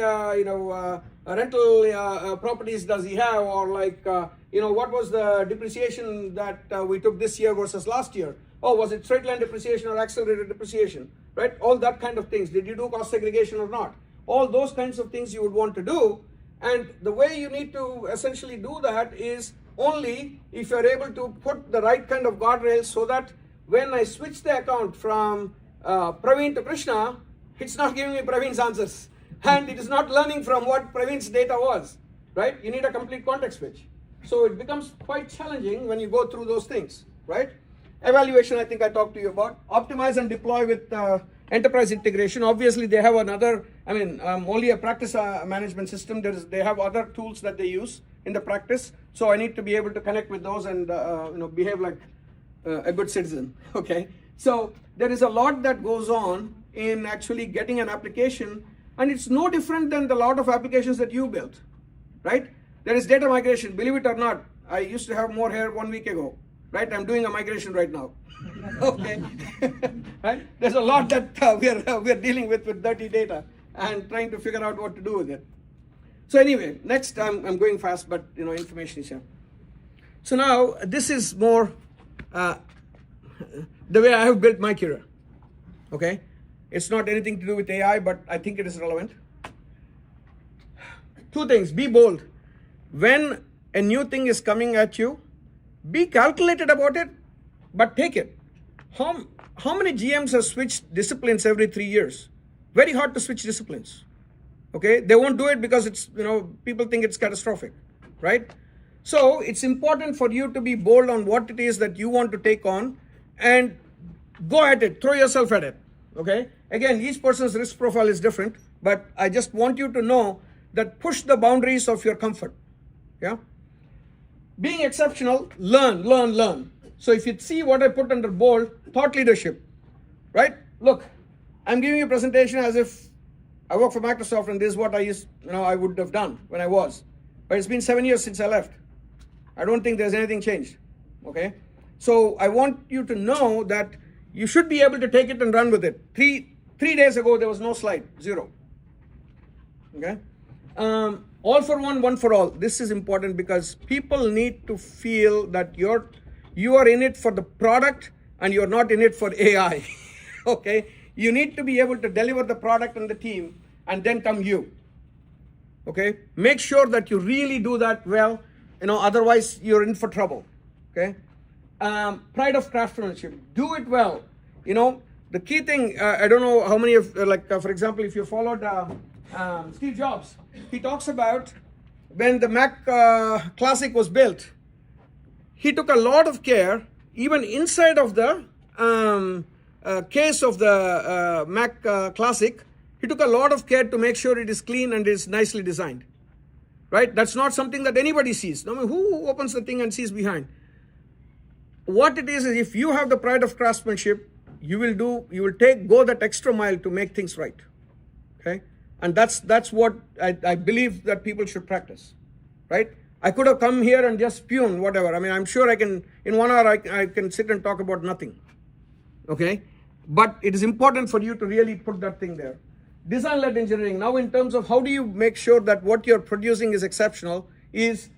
Speaker 1: rental properties does he have, or like, what was the depreciation that we took this year versus last year? Oh, was it straight line depreciation or accelerated depreciation, right? All that kind of things. Did you do cost segregation or not? All those kinds of things you would want to do. And the way you need to essentially do that is only if you're able to put the right kind of guardrails so that when I switch the account from Praveen to Krishna, it's not giving me Praveen's answers. And it is not learning from what Praveen's data was, right? You need a complete context switch. So it becomes quite challenging when you go through those things, right? Evaluation, I think I talked to you about. Optimize and deploy with enterprise integration. Obviously, they have another, only a practice management system. They have other tools that they use in the practice. So I need to be able to connect with those and behave like a good citizen, okay? So there is a lot that goes on in actually getting an application, and it's no different than the lot of applications that you built, right? There is data migration, believe it or not. I used to have more hair 1 week ago, right? I'm doing a migration right now, okay? Right? There's a lot that we are dealing with dirty data and trying to figure out what to do with it. So anyway, next, I'm going fast, but information is here. So now this is more the way I have built my career, okay? It's not anything to do with AI, but I think it is relevant. Two things, be bold. When a new thing is coming at you, be calculated about it, but take it. How many GMs have switched disciplines every 3 years? Very hard to switch disciplines, okay? They won't do it because it's, people think it's catastrophic, right? So it's important for you to be bold on what it is that you want to take on and go at it, throw yourself at it, okay? Again, each person's risk profile is different, but I just want you to know that push the boundaries of your comfort, yeah? Being exceptional, learn. So if you see what I put under bold, thought leadership, right? Look, I'm giving you a presentation as if I work for Microsoft and this is what I would have done when I was. But it's been 7 years since I left. I don't think there's anything changed, okay? So I want you to know that you should be able to take it and run with it. Three days ago, there was no slide, 0, okay? All for one for all. This is important because people need to feel that you are in it for the product and you're not in it for AI, okay? You need to be able to deliver the product and the team and then come you, okay? Make sure that you really do that well, otherwise you're in for trouble, okay? pride of craftsmanship. Do it well. You know, the key thing, I don't know how many of, for example, if you followed Steve Jobs, he talks about when the Mac Classic was built, he took a lot of care, even inside of the case of the Mac Classic, he took a lot of care to make sure it is clean and is nicely designed. Right? That's not something that anybody sees. I mean, who opens the thing and sees behind? What it is if you have the pride of craftsmanship, you will go that extra mile to make things right. Okay? And that's what I believe that people should practice. Right? I could have come here and just spun whatever. I mean, I'm sure I can, in 1 hour, I can sit and talk about nothing. Okay? But it is important for you to really put that thing there. Design-led engineering. Now, in terms of how do you make sure that what you're producing is exceptional, is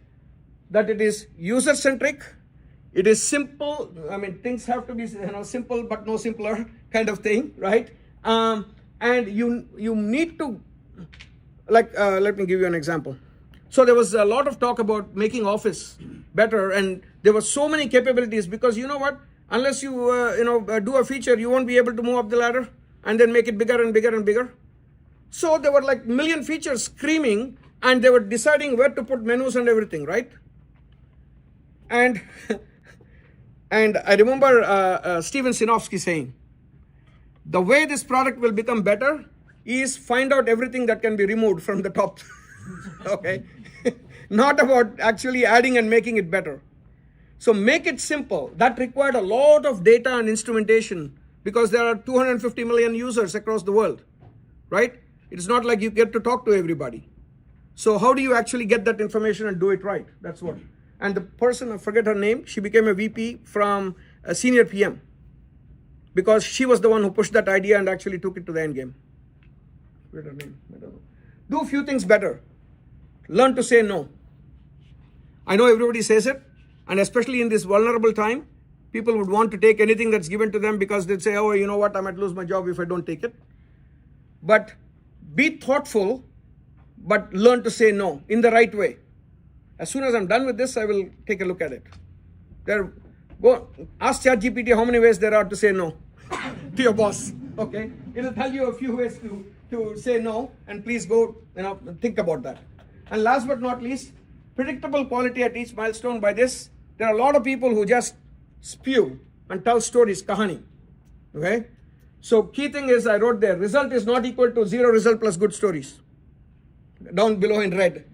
Speaker 1: that it is user-centric, it is simple. I mean, things have to be simple but no simpler kind of thing, right? And you need to, let me give you an example. So there was a lot of talk about making Office better, and there were so many capabilities because you know what? Unless you do a feature, you won't be able to move up the ladder and then make it bigger and bigger and bigger. So there were like million features screaming, and they were deciding where to put menus and everything, right? And and I remember Steven Sinofsky saying, the way this product will become better is find out everything that can be removed from the top. Okay? Not about actually adding and making it better. So make it simple. That required a lot of data and instrumentation because there are 250 million users across the world, right? It's not like you get to talk to everybody. So how do you actually get that information and do it right? That's what. And the person, I forget her name, she became a VP from a senior PM because she was the one who pushed that idea and actually took it to the end game. Forget her name, I don't know. Do a few things better. Learn to say no. I know everybody says it, and especially in this vulnerable time, people would want to take anything that's given to them because they'd say, oh, you know what, I might lose my job if I don't take it. But be thoughtful, but learn to say no in the right way. As soon as I'm done with this, I will take a look at it. Go ask ChatGPT how many ways there are to say no to your boss. Okay, it'll tell you a few ways to say no, and please go think about that. And last but not least, predictable quality at each milestone. By this, there are a lot of people who just spew and tell stories, kahani. Okay. So key thing is I wrote there, result is not equal to 0 result plus good stories. Down below in red.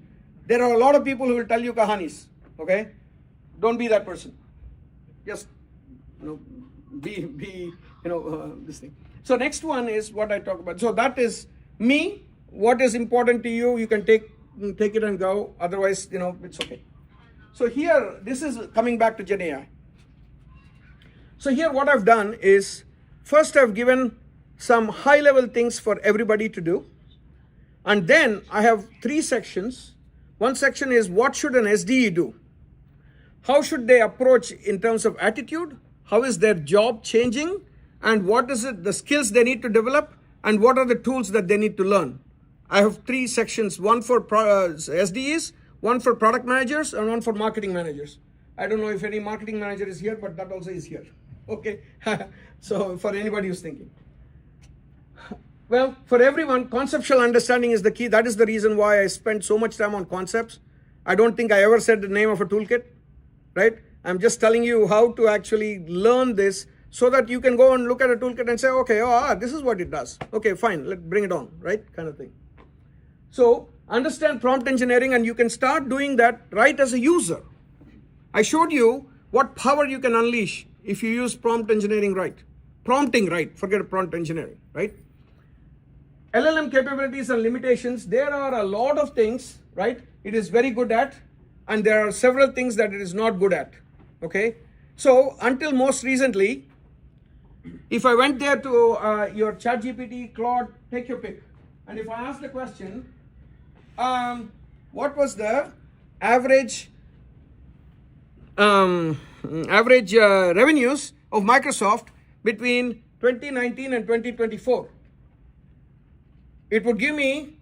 Speaker 1: There are a lot of people who will tell you kahanis. Okay? Don't be that person. Just be this thing. So next one is what I talk about. So that is me. What is important to you, you can take it and go. Otherwise, it's okay. So here, this is coming back to Gen AI. So here what I've done is, first, I've given some high-level things for everybody to do. And then I have 3 sections. One section is what should an SDE do? How should they approach in terms of attitude? How is their job changing? And what is it, the skills they need to develop? And what are the tools that they need to learn? I have 3 sections, one for SDEs, one for product managers, and one for marketing managers. I don't know if any marketing manager is here, but that also is here. Okay, so for anybody who's thinking. Well, for everyone, conceptual understanding is the key. That is the reason why I spent so much time on concepts. I don't think I ever said the name of a toolkit, right? I'm just telling you how to actually learn this so that you can go and look at a toolkit and say, okay, this is what it does. Okay, fine, let's bring it on, right? Kind of thing. So understand prompt engineering, and you can start doing that right as a user. I showed you what power you can unleash if you use prompt engineering right. Prompting right, forget prompt engineering, right? LLM capabilities and limitations, there are a lot of things, right? It is very good at, and there are several things that it is not good at, okay? So until most recently, if I went there to your ChatGPT, Claude, take your pick. And if I ask the question, what was the average revenues of Microsoft between 2019 and 2024? It would give me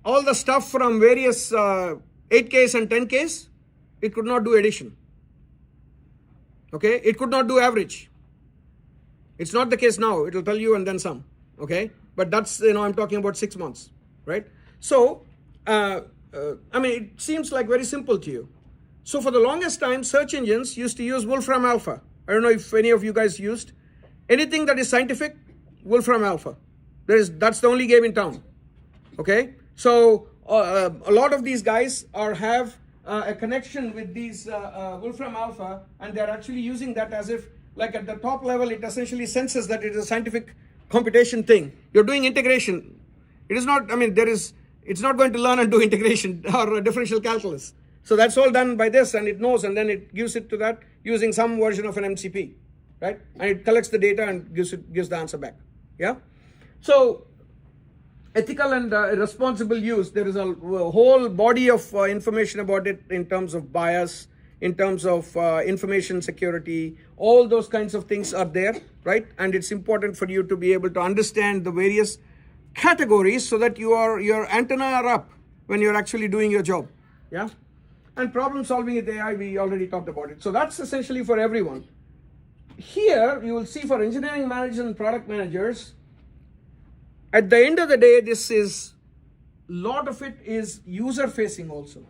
Speaker 1: all the stuff from various 8Ks and 10Ks. It could not do addition. Okay, it could not do average. It's not the case now. It will tell you and then some. Okay, but that's, I'm talking about 6 months, right? So, I mean, it seems like very simple to you. So for the longest time, search engines used to use Wolfram Alpha. I don't know if any of you guys used. Anything that is scientific, Wolfram Alpha. That's the only game in town. Okay, so a lot of these guys have a connection with these Wolfram Alpha, and they're actually using that as if, like at the top level, it essentially senses that it is a scientific computation thing. You're doing integration. It is not, I mean, it's not going to learn and do integration or differential calculus. So that's all done by this, and it knows, and then it gives it to that using some version of an MCP, right? And it collects the data and gives the answer back. Yeah. So ethical and responsible use, there is a whole body of information about it in terms of bias, in terms of information security. All those kinds of things are there, right? And it's important for you to be able to understand the various categories so that your antenna are up when you're actually doing your job. Yeah. And problem solving with AI, we already talked about it. So that's essentially for everyone. Here you will see for engineering managers and product managers, at the end of the day, lot of it is user facing also.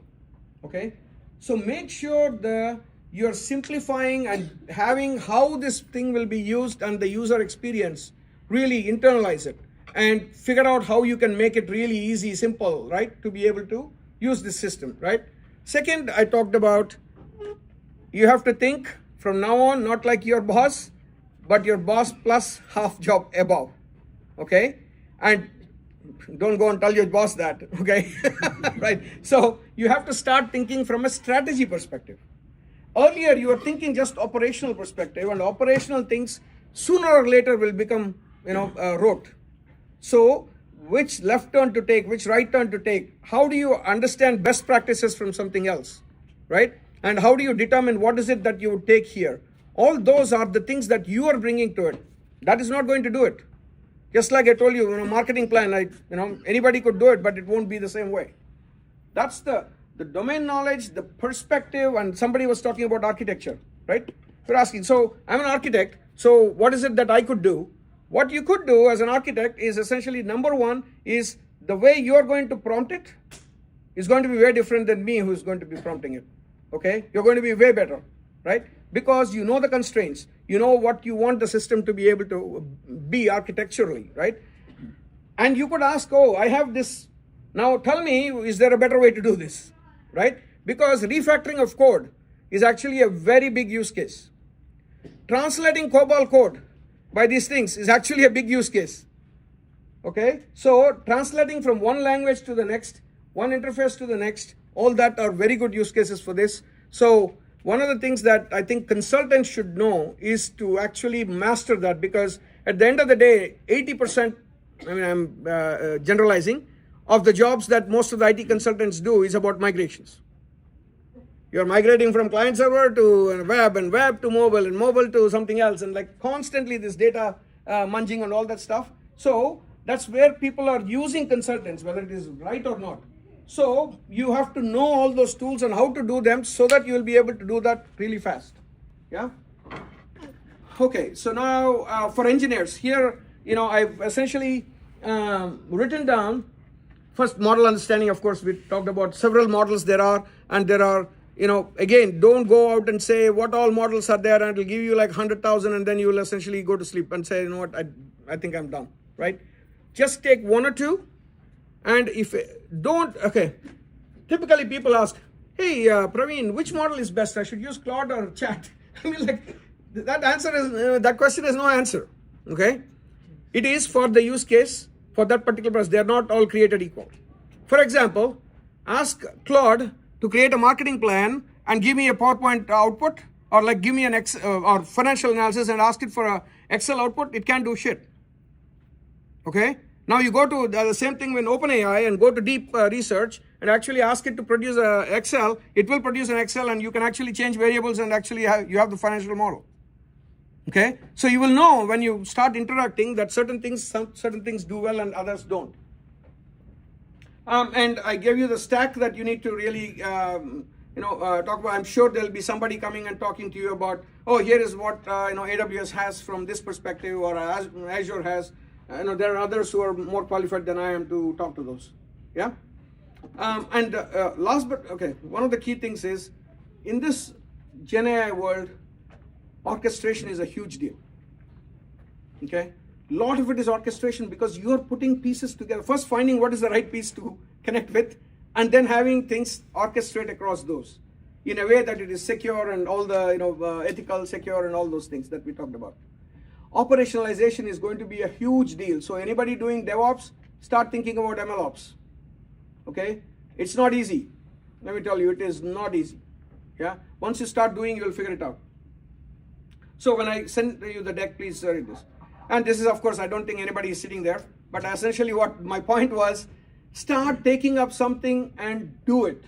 Speaker 1: Okay, so make sure that you're simplifying and having how this thing will be used and the user experience, really internalize it and figure out how you can make it really easy, simple, right, to be able to use this system, right? Second, I talked about you have to think from now on not like your boss, but your boss plus half job above. Okay, and don't go and tell your boss that. Okay, right? So you have to start thinking from a strategy perspective. Earlier you were thinking just operational perspective, and operational things sooner or later will become rote. So which left turn to take, which right turn to take? How do you understand best practices from something else, right? And how do you determine what is it that you would take here? All those are the things that you are bringing to it. That is not going to do it. Just like I told you, marketing plan, anybody could do it, but it won't be the same way. That's the domain knowledge, the perspective, and somebody was talking about architecture, right? You're asking, so I'm an architect, so what is it that I could do? What you could do as an architect is essentially, number one, is the way you're going to prompt it is going to be very different than me who's going to be prompting it. Okay? You're going to be way better, right? Because you know the constraints. You know what you want the system to be able to be architecturally, right? And you could ask, oh, I have this. Now tell me, is there a better way to do this, right? Because refactoring of code is actually a very big use case. Translating COBOL code by these things is actually a big use case. Okay, so translating from one language to the next, one interface to the next, all that are very good use cases for this. So one of the things that I think consultants should know is to actually master that, because at the end of the day, 80%, I'm generalizing, of the jobs that most of the IT consultants do is about migrations. You're migrating from client server to web, and web to mobile, and mobile to something else, and like constantly this data munging and all that stuff. So that's where people are using consultants, whether it is right or not. So you have to know all those tools and how to do them so that you will be able to do that really fast. Yeah. Okay. So now for engineers here, I've essentially written down first model understanding. Of course, we talked about several models there are, and there are. Again, don't go out and say what all models are there and it'll give you like 100,000 and then you will essentially go to sleep and say, you know what, I think I'm done, right? Just take one or two, and if don't, okay. Typically people ask, hey, Praveen, which model is best? I should use Claude or Chat? I mean, like, that question is no answer, okay? It is for the use case, for that particular person. They are not all created equal. For example, ask Claude to create a marketing plan and give me a PowerPoint output, or like give me an or financial analysis and ask it for a Excel output. It can't do shit. Okay. Now you go to the same thing with OpenAI and go to deep research and actually ask it to produce a Excel. It will produce an Excel, and you can actually change variables and actually you have the financial model. Okay. So you will know when you start interacting that certain things do well and others don't. And I gave you the stack that you need to really, talk about. I'm sure there'll be somebody coming and talking to you about, oh, here is what AWS has from this perspective, or Azure has. There are others who are more qualified than I am to talk to those. Yeah. One of the key things is, in this Gen AI world, orchestration is a huge deal. Okay, a lot of it is orchestration because you are putting pieces together. First, finding what is the right piece to connect with, and then having things orchestrate across those in a way that it is secure and all the ethical, secure, and all those things that we talked about. Operationalization is going to be a huge deal. So anybody doing DevOps, start thinking about MLOps. Okay, it's not easy. Let me tell you, it is not easy. Yeah, once you start doing, you will figure it out. So when I send you the deck, please read this. And this is, of course, I don't think anybody is sitting there, but essentially what my point was, start taking up something and do it.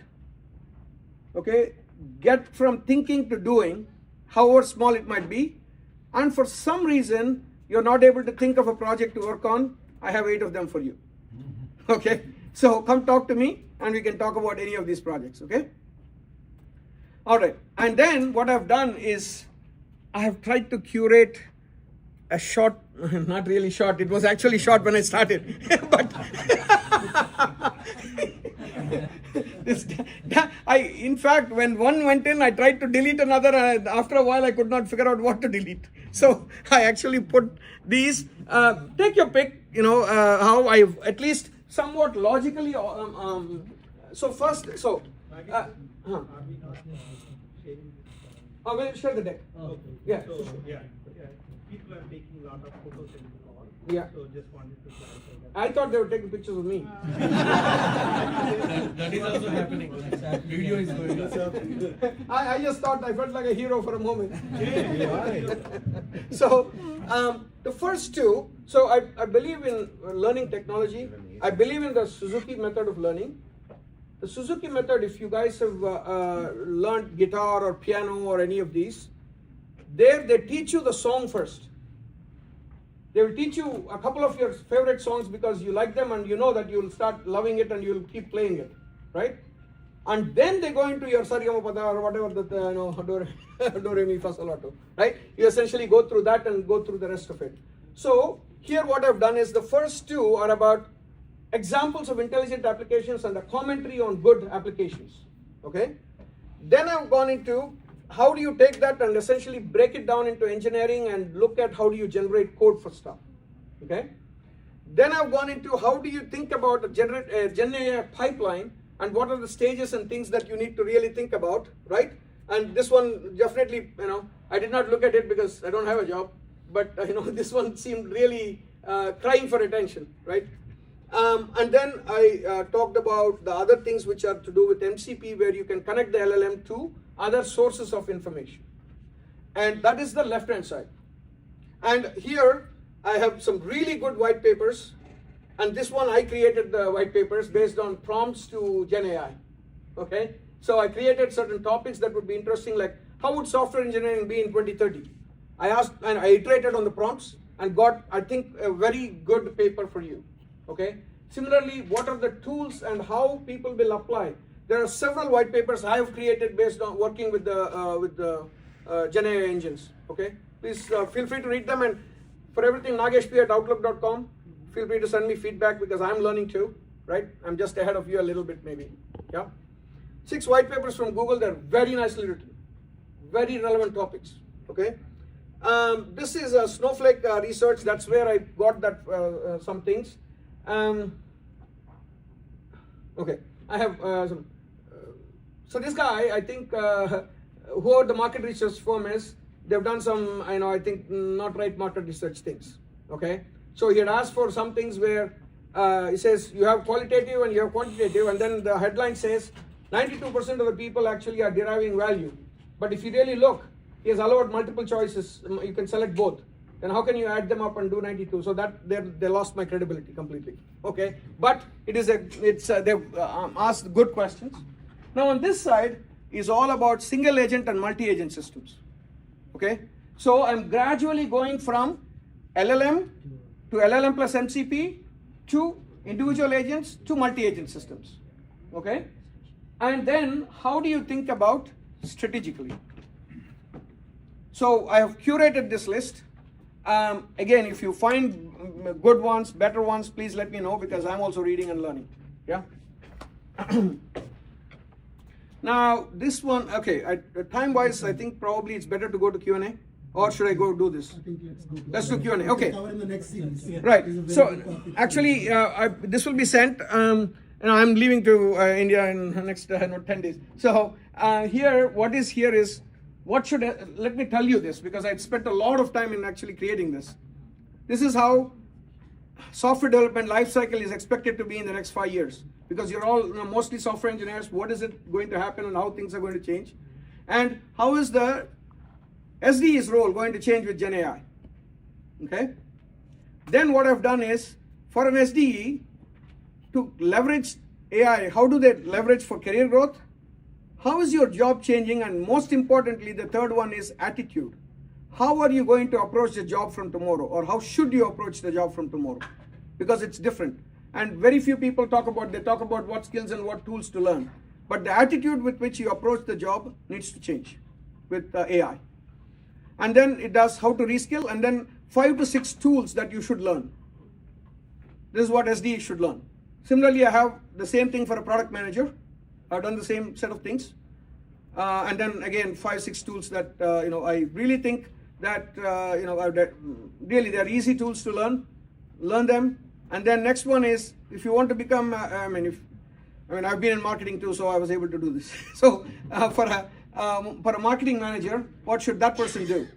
Speaker 1: Okay, get from thinking to doing, however small it might be. And for some reason, you're not able to think of a project to work on, I have 8 of them for you. Okay, so come talk to me and we can talk about any of these projects, okay? All right, and then what I've done is I have tried to curate a short, not really short, it was actually short when I started, but in fact, when one went in, I tried to delete another, and after a while I could not figure out what to delete. So I actually put these, take your pick, how I at least somewhat logically, so first, I will share the deck.
Speaker 8: Okay.
Speaker 1: Yeah.
Speaker 8: So, people are taking a lot of photos in the call.
Speaker 1: Yeah.
Speaker 8: So just wanted to clarify that.
Speaker 1: I thought they were taking pictures of me.
Speaker 9: That is also happening. Video is going on.
Speaker 1: I just thought I felt like a hero for a moment. So, the first two, so I believe in learning technology. I believe in the Suzuki method of learning. The Suzuki method, if you guys have learned guitar or piano or any of these, there they teach you the song first. They will teach you a couple of your favorite songs because you like them and you know that you'll start loving it and you'll keep playing it, right? And then they go into your Sarigamapada or whatever that do re mi fa sol la do, right? You essentially go through that and go through the rest of it. So here what I've done is the first two are about examples of intelligent applications and a commentary on good applications, okay? Then I've gone into how do you take that and essentially break it down into engineering and look at how do you generate code for stuff, okay? Then I've gone into how do you think about a Gen AI pipeline and what are the stages and things that you need to really think about, right? And this one definitely, I did not look at it because I don't have a job, but this one seemed really crying for attention, right? And then I talked about the other things which are to do with MCP, where you can connect the LLM to other sources of information. And that is the left-hand side. And here I have some really good white papers. And this one I created the white papers based on prompts to Gen AI. Okay? So I created certain topics that would be interesting, like how would software engineering be in 2030? I asked and I iterated on the prompts and got, I think, a very good paper for you. Okay. Similarly, what are the tools and how people will apply? There are several white papers I have created based on working with the Gen AI engines. Okay. Please feel free to read them, and for everything, nageshp@outlook.com. Feel free to send me feedback because I'm learning too. Right. I'm just ahead of you a little bit maybe. Yeah. 6 white papers from Google. They're very nicely written, very relevant topics. Okay. This is a Snowflake research. That's where I got that some things. Okay, I have some. So this guy, I think, whoever the market research firm is, they've done some, I think, not right market research things. Okay, so he had asked for some things where he says you have qualitative and you have quantitative, and then the headline says 92% of the people actually are deriving value. But if you really look, he has allowed multiple choices. You can select both. Then how can you add them up and do 92? So that they lost my credibility completely. Okay, but they've asked good questions. Now on this side is all about single agent and multi-agent systems. Okay, so I'm gradually going from LLM to LLM plus MCP to individual agents to multi-agent systems. Okay, and then how do you think about strategically? So I have curated this list. Again, if you find good ones, better ones, please let me know, because I'm also reading and learning. Yeah. Now this one, okay. Time-wise, I think probably it's better to go to Q&A, or should I go do this?
Speaker 2: I think let's go.
Speaker 1: Let's do Q&A. Okay.
Speaker 2: Cover in the next series.
Speaker 1: Right.
Speaker 2: This is a very
Speaker 1: So
Speaker 2: good topic.
Speaker 1: actually, this will be sent. And I'm leaving to India in the next 10 days. So here, what is here is, what should let me tell you this, because I spent a lot of time in actually creating this. This is how software development life cycle is expected to be in the next 5 years, because you're all mostly software engineers. What is it going to happen, and how things are going to change, and how is the SDE's role going to change with Gen AI? Okay. Then what I've done is, for an SDE to leverage AI, how do they leverage for career growth? How is your job changing? And most importantly, the third one is attitude. How are you going to approach the job from tomorrow, or how should you approach the job from tomorrow? Because it's different. And very few people talk about what skills and what tools to learn. But the attitude with which you approach the job needs to change with AI. And then it does how to reskill, and then 5 to 6 tools that you should learn. This is what SDE should learn. Similarly, I have the same thing for a product manager. I've done the same set of things. And then again, 5, 6 tools that I really think that that really they're easy tools to learn. Learn them. And then next one is, if you want to become, I've been in marketing too, so I was able to do this. So for a marketing manager, what should that person do?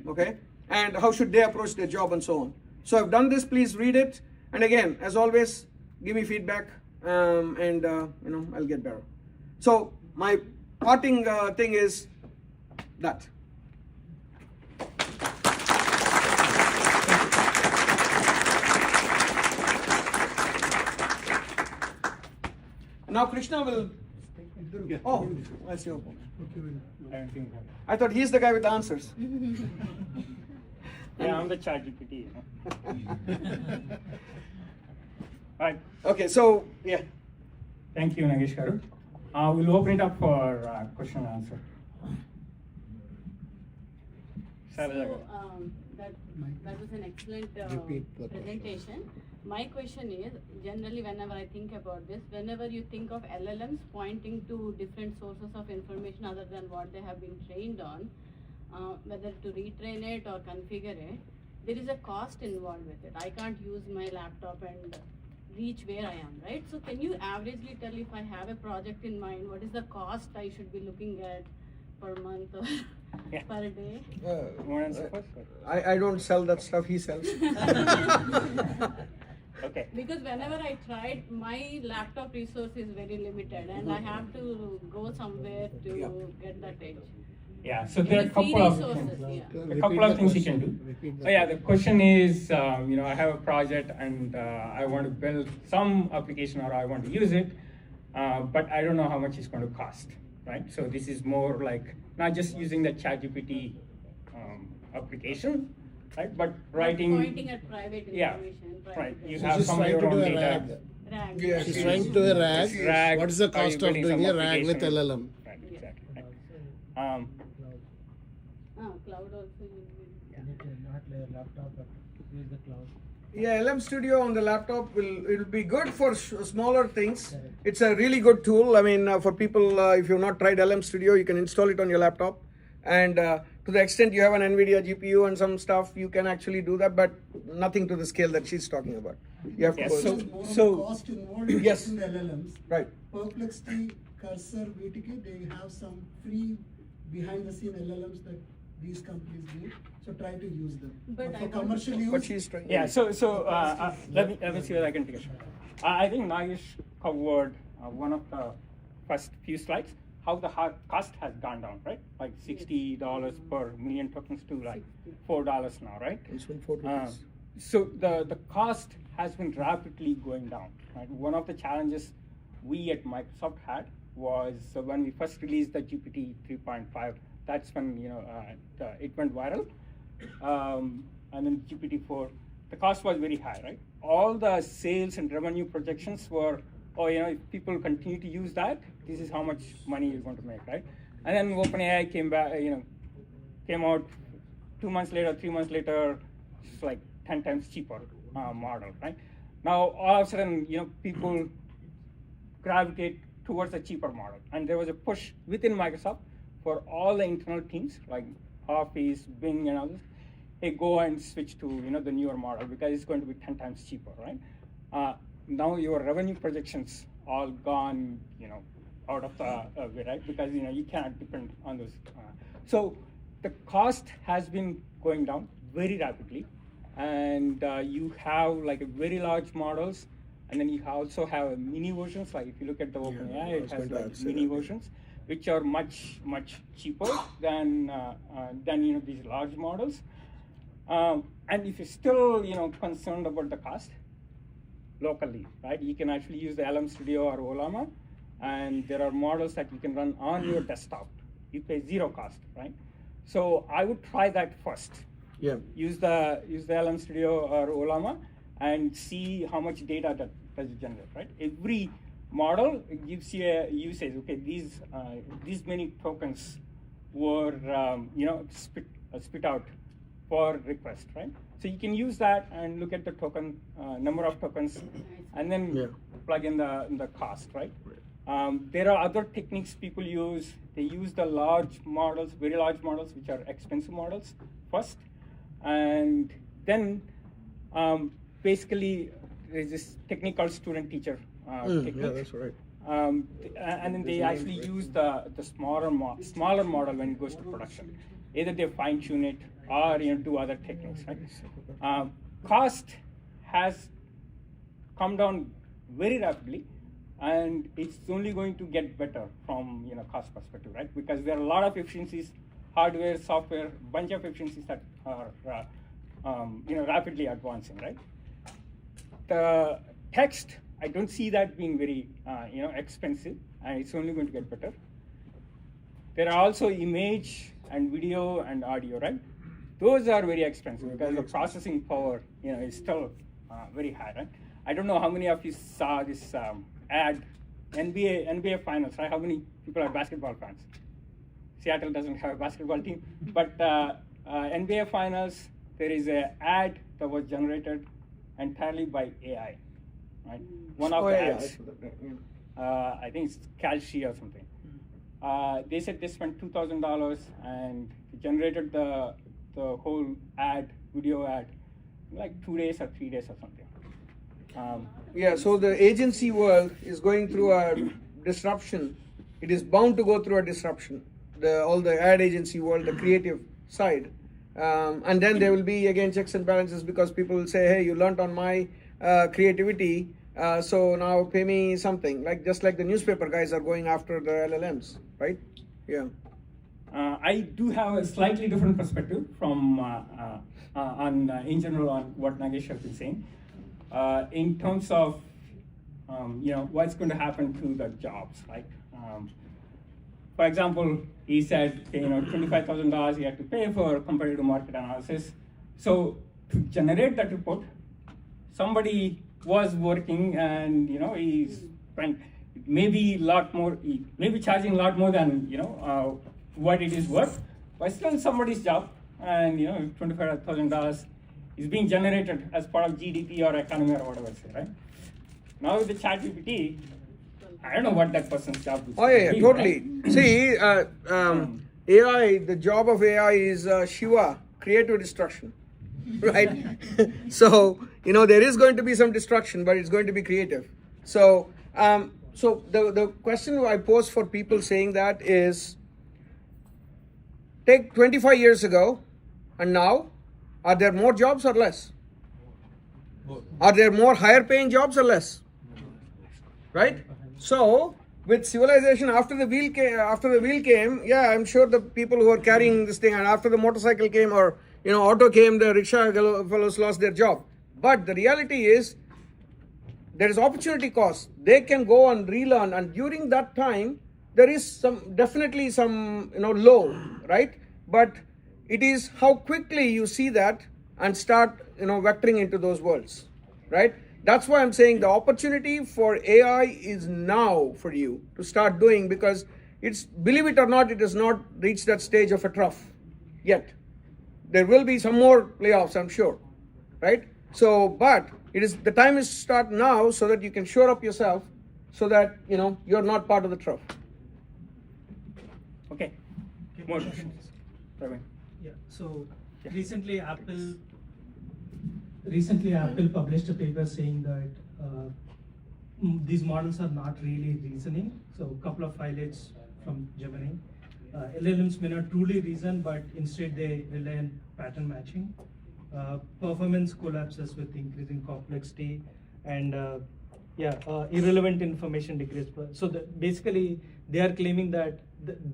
Speaker 1: Okay, and how should they approach their job, and so on. So I've done this. Please read it. And again, as always, give me feedback, and I'll get better. So my parting thing is that. Now Krishna will. Oh, I see. I thought he's the guy with the answers.
Speaker 10: Yeah, I'm the chat GPT. Right.
Speaker 1: Okay, so yeah.
Speaker 10: Thank you, Naresh garu. We'll open it up for question and answer.
Speaker 6: So that was an excellent presentation. My question is, generally whenever I think about this, whenever you think of LLMs pointing to different sources of information other than what they have been trained on, whether to retrain it or configure it, there is a cost involved with it. I can't use my laptop and reach where I am, right? So can you averagely tell, if I have a project in mind, what is the cost I should be looking at per month or per day?
Speaker 1: I don't sell that stuff, he sells.
Speaker 10: Okay.
Speaker 6: Because whenever I tried, my laptop resource is very limited, and I have to go somewhere to get that edge.
Speaker 10: Yeah, so there are a
Speaker 6: Free
Speaker 10: couple of
Speaker 6: resources, yeah.
Speaker 10: a couple of things you can do. So yeah, the question is, I have a project and I want to build some application, or I want to use it, but I don't know how much it's going to cost, right? So this is more like not just using the ChatGPT application, right? But writing.
Speaker 6: Pointing at private information.
Speaker 10: Yeah, right. You
Speaker 11: So
Speaker 10: have
Speaker 11: she's
Speaker 10: some of
Speaker 11: trying
Speaker 10: your
Speaker 11: to
Speaker 10: own
Speaker 11: do a
Speaker 10: data.
Speaker 6: RAG.
Speaker 1: Yes.
Speaker 11: She's trying to do a RAG.
Speaker 10: RAG.
Speaker 11: What is the
Speaker 10: Are you
Speaker 11: cost of
Speaker 10: building
Speaker 11: doing
Speaker 10: some
Speaker 11: a RAG with
Speaker 10: application?
Speaker 11: LLM?
Speaker 10: Right, exactly. Right.
Speaker 6: Cloud also will be.
Speaker 8: Not laptop, but use the cloud.
Speaker 1: Yeah, LM Studio on the laptop will be good for smaller things. It's a really good tool. I mean, for people, if you've not tried LM Studio, you can install it on your laptop. And to the extent you have an NVIDIA GPU and some stuff, you can actually do that, but nothing to the scale that she's talking about. You have to
Speaker 10: Yes,
Speaker 1: go.
Speaker 10: so-
Speaker 2: More of the
Speaker 1: so
Speaker 2: cost involved
Speaker 1: yes.
Speaker 2: in the LLMs.
Speaker 1: Right.
Speaker 2: Perplexity, Cursor, VTK, they have some free behind the scene LLMs that these companies do. So try to use them.
Speaker 6: But
Speaker 2: for
Speaker 6: I
Speaker 2: commercial
Speaker 6: want-
Speaker 2: use,
Speaker 1: But she's trying.
Speaker 10: Yeah, so let me see whether I can take a shot. I think Naresh covered one of the first few slides, how the hard cost has gone down, right? Like $60 per million tokens to like $4 now, right?
Speaker 1: It's been 4 rupees.
Speaker 10: So the cost has been rapidly going down, right? One of the challenges we at Microsoft had was when we first released the GPT 3.5, that's when it went viral. And then GPT-4, the cost was very high, right? All the sales and revenue projections were, if people continue to use that, this is how much money you're going to make, right? And then OpenAI came came out 2 months later, 3 months later, it's like 10 times cheaper model, right? Now, all of a sudden, people gravitate towards a cheaper model. And there was a push within Microsoft for all the internal teams, like Office, Bing, and others. Hey, go and switch to the newer model because it's going to be 10 times cheaper, right? Now your revenue projections all gone, out of the way, right? Because you cannot depend on those. So the cost has been going down very rapidly, and you have like a very large models, and then you also have mini versions. Like if you look at the OpenAI, it has like mini versions, which are much cheaper than these large models. And if you're still concerned about the cost, locally, right? You can actually use the LM Studio or Olama, and there are models that you can run on your desktop. You pay zero cost, right? So I would try that first.
Speaker 1: Yeah.
Speaker 10: Use the LM Studio or Olama and see how much data that does it generate, right? Every model gives you a usage. Okay, these many tokens were spit out per request, right? So you can use that and look at the token number of tokens, and then plug in the cost, right? There are other techniques people use. They use the large models, very large models, which are expensive models first, and then basically there's this technique called student-teacher technique.
Speaker 1: Yeah, that's right.
Speaker 10: And then they actually use the smaller model when it goes to production. Either they fine-tune it or do other techniques, right? Cost has come down very rapidly, and it's only going to get better from cost perspective, right? Because there are a lot of efficiencies, hardware, software, bunch of efficiencies that are rapidly advancing, right? The text, I don't see that being very expensive, and it's only going to get better. There are also image and video and audio, right? Those are very expensive because the processing power, is still very high, right? I don't know how many of you saw this ad, NBA Finals, right? How many people are basketball fans? Seattle doesn't have a basketball team, but NBA Finals, there is an ad that was generated entirely by AI, right? One of the ads, I think it's Calci or something. They said they spent $2,000 and generated the whole ad, video ad, like 2 days or 3 days or something.
Speaker 1: Yeah, so the agency world is going through a disruption. It is bound to go through a disruption. All the ad agency world, the creative side. And then there will be again checks and balances because people will say, hey, you learned on my creativity, so now pay me something. Just like the newspaper guys are going after the LLMs, right? Yeah.
Speaker 10: I do have a slightly different perspective from in general on what Naresh has been saying. In terms of what's going to happen to the jobs, right? For example, he said $25,000 you have to pay for comparative market analysis. So to generate that report, somebody was working and he's maybe a lot more, maybe charging a lot more than what it is worth, but still somebody's job, and $25,000 is being generated as part of GDP or economy or whatever, right? Now with the ChatGPT, I don't know what that person's job is.
Speaker 1: Oh yeah, totally. Right? See, AI, the job of AI is Shiva, creative destruction, right? So there is going to be some destruction, but it's going to be creative. So the question I pose for people saying that is, take 25 years ago and now, are there more jobs or less? Are there more higher paying jobs or less? Right? So with civilization, after the wheel came, yeah, I'm sure the people who are carrying this thing, and after the motorcycle came or auto came, the rickshaw fellows lost their job. But the reality is, there is opportunity cost. They can go and relearn, and during that time, there is definitely some low, right? But it is how quickly you see that and start vectoring into those worlds, right? That's why I'm saying the opportunity for AI is now for you to start doing, because believe it or not, it has not reached that stage of a trough. yet. There will be some more layoffs, I'm sure, right? So, but the time is to start now so that you can shore up yourself so that, you're not part of the trough.
Speaker 10: Okay. More questions? Praveen.
Speaker 8: Yeah. So recently Apple published a paper saying that these models are not really reasoning. So a couple of highlights from Gemini. LLMs may not truly reason, but instead they rely on pattern matching. Performance collapses with increasing complexity, and irrelevant information decreases. So basically, they are claiming that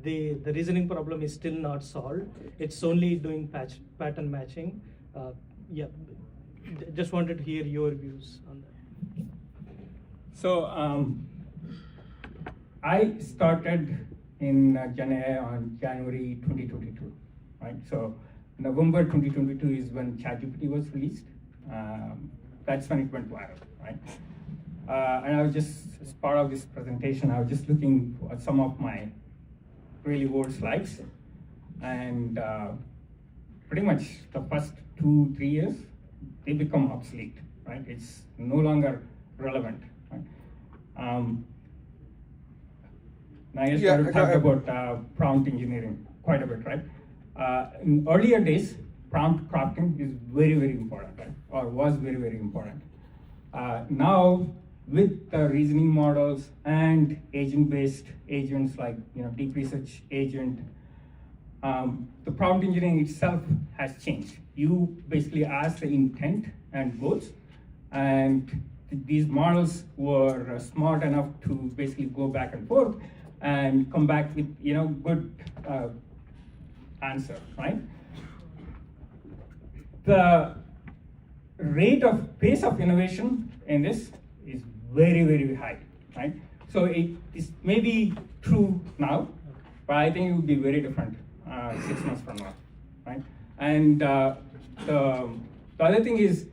Speaker 8: the reasoning problem is still not solved. It's only doing pattern matching. Just wanted to hear your views on that.
Speaker 10: So I started in GenAI on January 2022, right? So November 2022 is when ChatGPT was released. That's when it went viral, right? And I was just, as part of this presentation, I was just looking at some of my really old slides, and pretty much the first 2-3 years, they become obsolete, right? It's no longer relevant, right? Naresh talked about prompt engineering quite a bit, right? In earlier days, prompt crafting is very, very important, right? Or was very, very important. Now, with the reasoning models and agent-based agents like deep research agent, the prompt engineering itself has changed. You basically ask the intent and goals, and these models were smart enough to basically go back and forth and come back with good answer, right? The pace of innovation in this is very, very high, right? So it is maybe true now, but I think it would be very different 6 months from now, right? And the other thing is,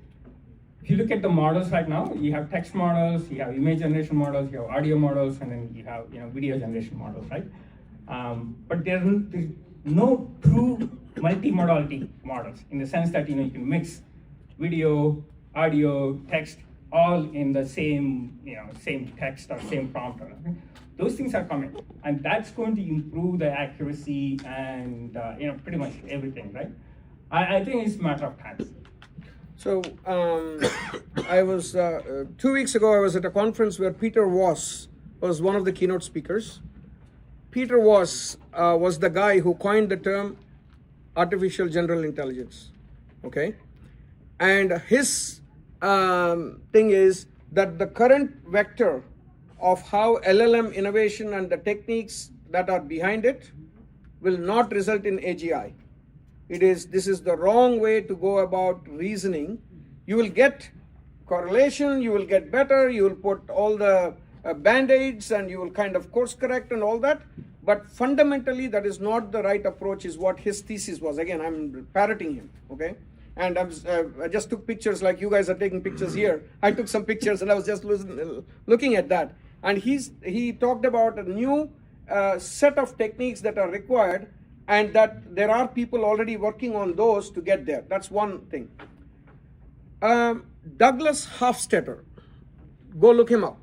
Speaker 10: if you look at the models right now, you have text models, you have image generation models, you have audio models, and then you have video generation models, right? But there's no true multimodality models in the sense that you can mix video, audio, text all in the same same text or same prompt. Those things are coming, and that's going to improve the accuracy and pretty much everything, right? I think it's a matter of time.
Speaker 1: So I was 2 weeks ago. I was at a conference where Peter Voss was one of the keynote speakers. Peter Voss was the guy who coined the term artificial general intelligence. Okay, and his thing is that the current vector of how LLM innovation and the techniques that are behind it will not result in AGI. This is the wrong way to go about reasoning. You will get correlation, you will get better, you will put all the band-aids and you will kind of course correct and all that. But fundamentally, that is not the right approach, is what his thesis was. Again, I'm parroting him, okay? And I just took pictures like you guys are taking pictures here. I took some pictures and I was just looking at that. And he talked about a new set of techniques that are required, and that there are people already working on those to get there. That's one thing. Douglas Hofstadter, go look him up.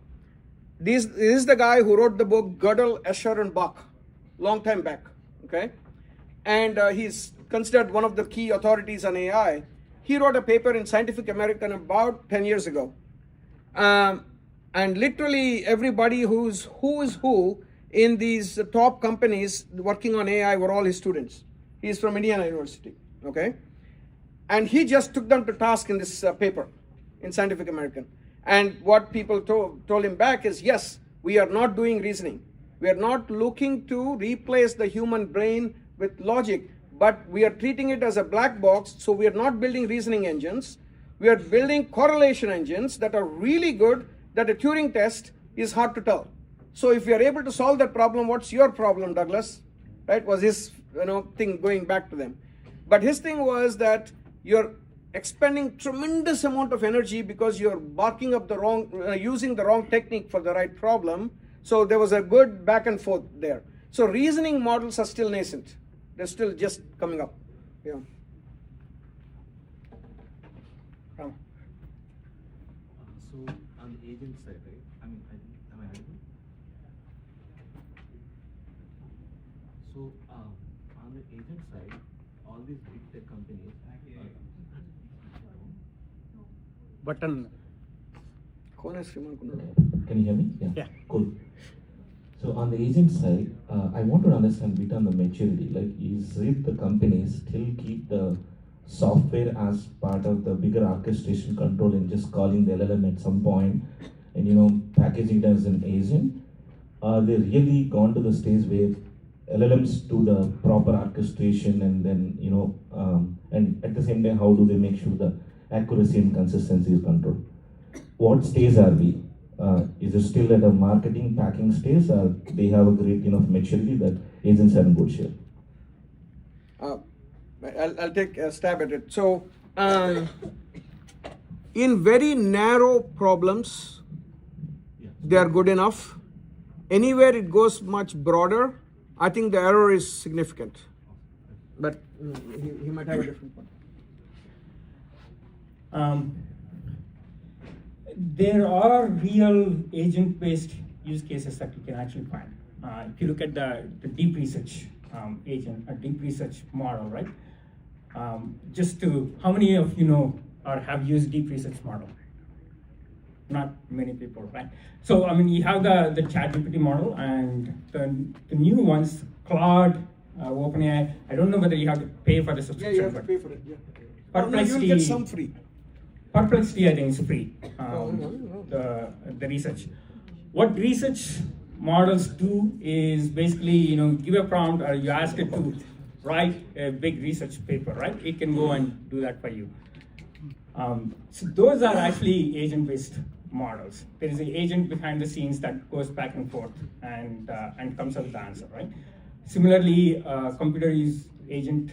Speaker 1: This is the guy who wrote the book Gödel, Escher, and Bach, long time back, okay? And he's considered one of the key authorities on AI. He wrote a paper in Scientific American about 10 years ago. And literally everybody who is who in these top companies working on AI were all his students. He's from Indiana University, okay? And he just took them to task in this paper in Scientific American. And what people told him back is, yes, we are not doing reasoning. We are not looking to replace the human brain with logic, but we are treating it as a black box. So we are not building reasoning engines. We are building correlation engines that are really good, that a Turing test is hard to tell. So if you are able to solve that problem, what's your problem, Douglas? Right? Was his thing going back to them. But his thing was that you're expending tremendous amount of energy because you're barking up the wrong, using the wrong technique for the right problem. So there was a good back and forth there. So reasoning models are still nascent. They're still just coming up. Yeah.
Speaker 10: Ram.
Speaker 11: So on the agent side, right? Am I audible? So on the agent side, all these big tech companies.
Speaker 10: Button.
Speaker 11: Can you hear me?
Speaker 10: Yeah.
Speaker 11: Cool. So on the agent side, I want to understand bit on the maturity. Like, is it the companies still keep the software as part of the bigger orchestration control and just calling the LLM at some point and packaging it as an agent? Are they really gone to the stage where LLMs do the proper orchestration and then and at the same time, how do they make sure the accuracy and consistency is controlled? What stage are we? Is it still at a marketing packing stage, or they have a great enough maturity that agents are in good shape?
Speaker 1: I'll take a stab at it. So, in very narrow problems, they are good enough. Anywhere it goes much broader, I think the error is significant. But he might have a different point.
Speaker 10: There are real agent-based use cases that you can actually find. If you look at the deep research agent, a deep research model, right? How many of you know or have used deep research model? Not many people, right? So, I mean, you have the ChatGPT model and the new ones, Claude, OpenAI. I don't know whether you have to pay for the subscription.
Speaker 1: Yeah, you have to pay for it. Yeah.
Speaker 10: Perplexity,
Speaker 1: You'll get some free.
Speaker 10: Perplexity, I think, is free. The research. What research models do is basically, give a prompt or you ask it to write a big research paper, right? It can go and do that for you. So those are actually agent-based models. There is an agent behind the scenes that goes back and forth and comes up with the answer, right? Similarly, computer use agent,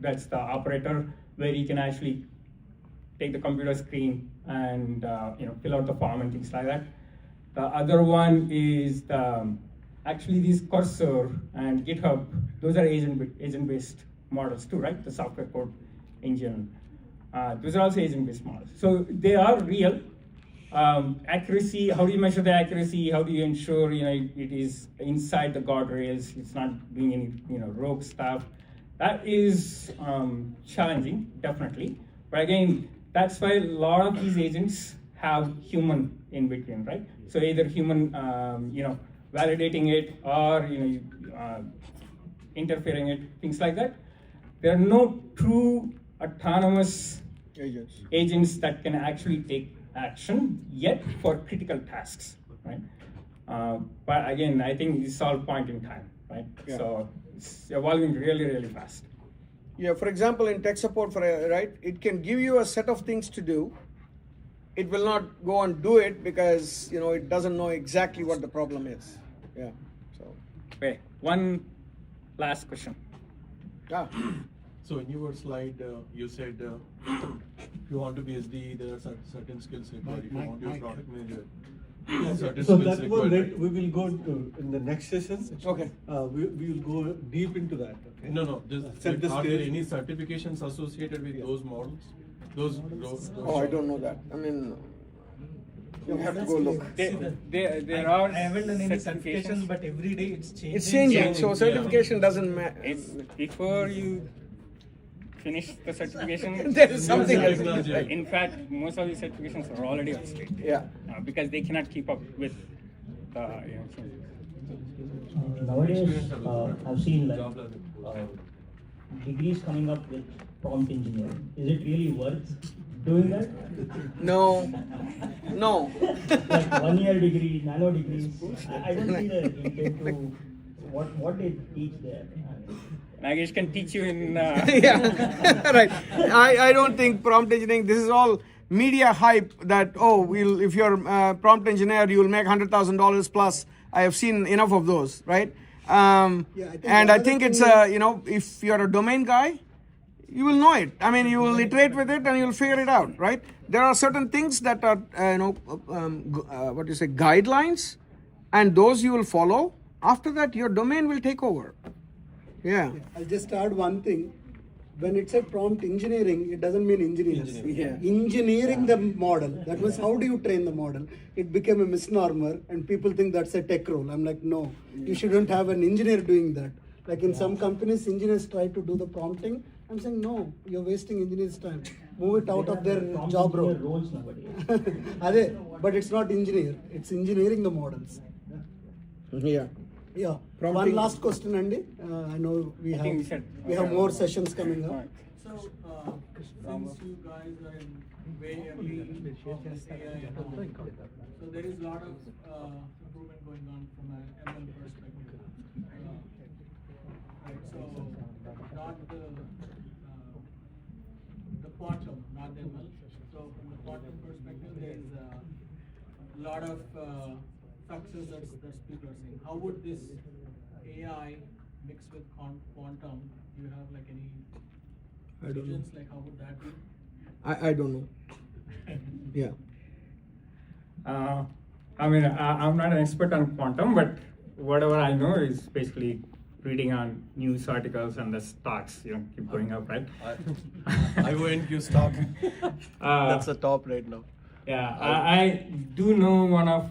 Speaker 10: that's the operator, where you can actually take the computer screen and fill out the form and things like that. The other one is actually this Cursor and GitHub. Those are agent-based models too, right? The software code engine. Those are also agent-based models. So they are real. Accuracy, how do you measure the accuracy? How do you ensure it is inside the guardrails? It's not doing any rogue stuff. That is challenging, definitely. But again, that's why a lot of these agents have human in between, right? So either human, validating it, or interfering it, things like that. There are no true autonomous agents that can actually take action yet for critical tasks, right? But again, I think it's all point in time, right?
Speaker 1: Yeah.
Speaker 10: So it's evolving really, really fast.
Speaker 1: Yeah, for example, in tech support, right, it can give you a set of things to do. It will not go and do it because it doesn't know exactly what the problem is. Yeah. So.
Speaker 10: Okay. One last question.
Speaker 1: Yeah.
Speaker 9: So in your slide, you said if you want to be SD, there are certain skills required. If you want to be a product manager, certain
Speaker 12: So
Speaker 9: skills
Speaker 12: that
Speaker 9: required.
Speaker 12: one we will go to in the next session.
Speaker 1: Okay.
Speaker 12: We will go deep into that. Okay.
Speaker 9: No.
Speaker 12: Set the
Speaker 9: Are there
Speaker 12: stage.
Speaker 9: any certifications associated with those models? Those
Speaker 1: Oh, I don't know that. I mean, you have to go look.
Speaker 10: There are
Speaker 8: I haven't done any
Speaker 10: certifications.
Speaker 8: certification, but every day it's changing.
Speaker 1: It's changing, so certification doesn't matter.
Speaker 10: It's before you finish the certification.
Speaker 1: There is something else.
Speaker 10: In fact, most of these certifications are already obsolete.
Speaker 1: Yeah.
Speaker 10: Because they cannot keep up with the changes.
Speaker 13: Nowadays, I've seen degrees coming up with prompt engineering. Is it really worth doing that?
Speaker 1: No.
Speaker 13: Like 1 year degree, nano degrees. I don't see the intent to what they teach there.
Speaker 10: Naresh can teach you in.
Speaker 1: Yeah, right. I don't think prompt engineering. This is all media hype that if you're a prompt engineer, you will make $100,000 plus. I have seen enough of those, right? I think it's if you're a domain guy, you will know it. I mean, you will iterate with it and you'll figure it out, right? There are certain things that are guidelines, and those you will follow. After that, your domain will take over. Yeah.
Speaker 2: I'll just add one thing. When it said prompt engineering, it doesn't mean engineers.
Speaker 1: Yeah.
Speaker 2: Engineering the model. That was how do you train the model? It became a misnomer, and people think that's a tech role. I'm like, no, you shouldn't have an engineer doing that. Like in some companies, engineers try to do the prompting. I'm saying, no, you're wasting engineers' time. Move it out of their job role.
Speaker 13: Roles nowadays.
Speaker 2: But it's not engineer. It's engineering the models.
Speaker 1: Yeah.
Speaker 2: Yeah.
Speaker 1: Prompting.
Speaker 2: One last question, Andy. I know we
Speaker 10: think
Speaker 2: have
Speaker 10: we should-
Speaker 2: more sessions coming up.
Speaker 9: So, since you guys are in way early of this AI and all, so there is a lot of improvement going on from an ML perspective. Right, so not the quantum, not the ML. So from the quantum perspective, there is a lot of success that people are seeing. How would this AI mix with quantum? Do you have like any
Speaker 1: I don't know.
Speaker 9: visions? Like how would that be?
Speaker 1: I don't know. Yeah.
Speaker 10: I mean, I'm not an expert on quantum, but whatever I know is basically reading on news articles and the stocks, keep going up, right?
Speaker 12: I went you stock. That's the top right now.
Speaker 10: Yeah, I do know one of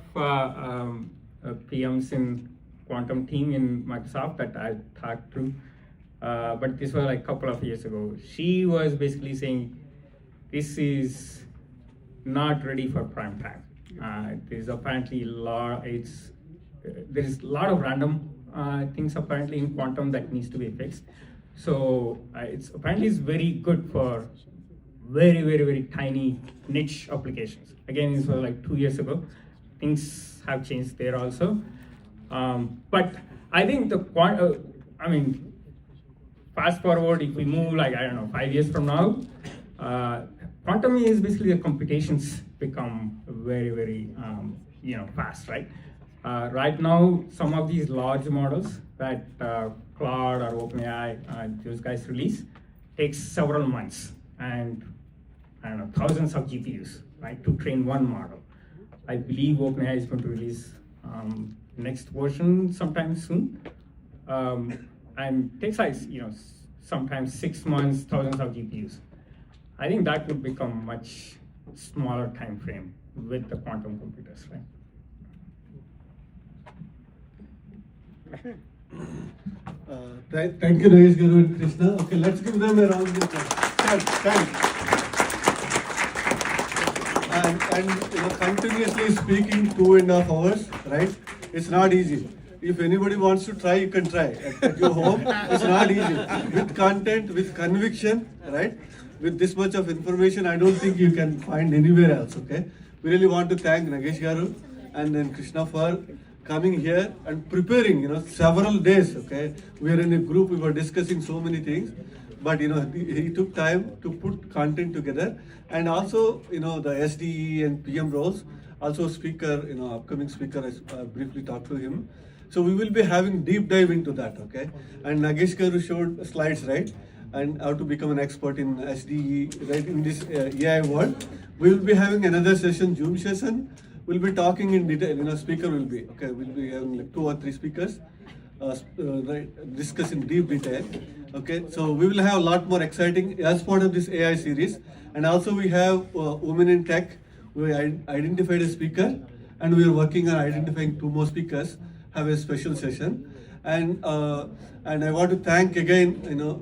Speaker 10: PMs in quantum team in Microsoft that I talked to, but this was like a couple of years ago. She was basically saying this is not ready for prime time. There's apparently there is a lot of random things apparently in quantum that needs to be fixed. So it's very good for very, very, very tiny niche applications. Again, this was like 2 years ago. Things have changed there also. But I think fast forward, if we move 5 years from now, quantum is basically the computations become very, very, fast, right? Right now, some of these large models that Claude or OpenAI, those guys release, takes several months and thousands of GPUs, right, to train one model. I believe OpenAI is going to release next version sometime soon, and takes sometimes 6 months, thousands of GPUs. I think that would become much smaller time frame with the quantum computers, right?
Speaker 12: Thank you, Naresh Garu and Krishna. Okay, let's give them a round of applause. Thanks. And continuously speaking 2.5 hours, right? It's not easy. If anybody wants to try, you can try at your home. It's not easy. With content, with conviction, right? With this much of information, I don't think you can find anywhere else, okay? We really want to thank Nagesh Garu and then Krishna for coming here and preparing, several days, okay? We are in a group, we were discussing so many things, but, he took time to put content together. And also, the SDE and PM roles, also speaker, upcoming speaker, I briefly talked to him. So we will be having deep dive into that, okay? And Nagesh Garu showed slides, right? And how to become an expert in SDE, right, in this AI world. We will be having another session, Zoom session. We'll be talking in detail, speaker will be, okay, we'll be having like 2 or 3 speakers, right, discuss in deep detail, okay. So we will have a lot more exciting as part of this AI series. And also we have Women in Tech. We identified a speaker and we are working on identifying 2 more speakers, have a special session. And I want to thank again,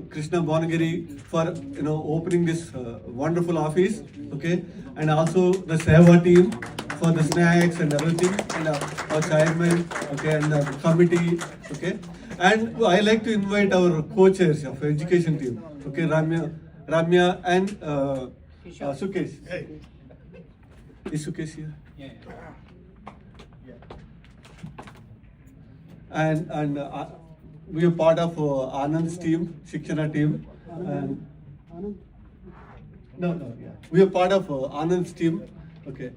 Speaker 12: Krishna Bonagiri for, opening this wonderful office, okay, and also the Seva team for the snacks and everything, and our chairman, okay, and the committee, okay. And I like to invite our co-chairs of education team, okay, Ramya and Sukesh. Hey. Is Sukesh here? Yeah. And we are part of Anand's team, Shikshana team. And we are part of Anand's team. Okay.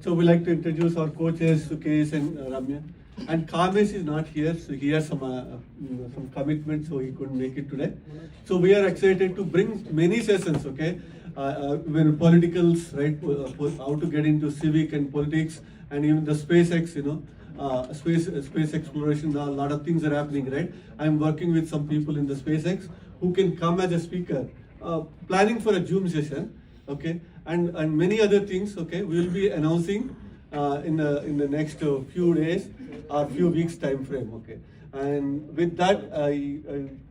Speaker 12: So we like to introduce our coaches, Sukesh and Ramya. And Kamesh is not here, so he has some commitment, so he couldn't make it today. So we are excited to bring many sessions, okay? When politicals, right? How to get into civic and politics, and even the SpaceX, space exploration. A lot of things are happening, right? I'm working with some people in the SpaceX who can come as a speaker, planning for a Zoom session, okay, and many other things, okay. We'll be announcing in the next few days or few weeks time frame, okay. And with that, I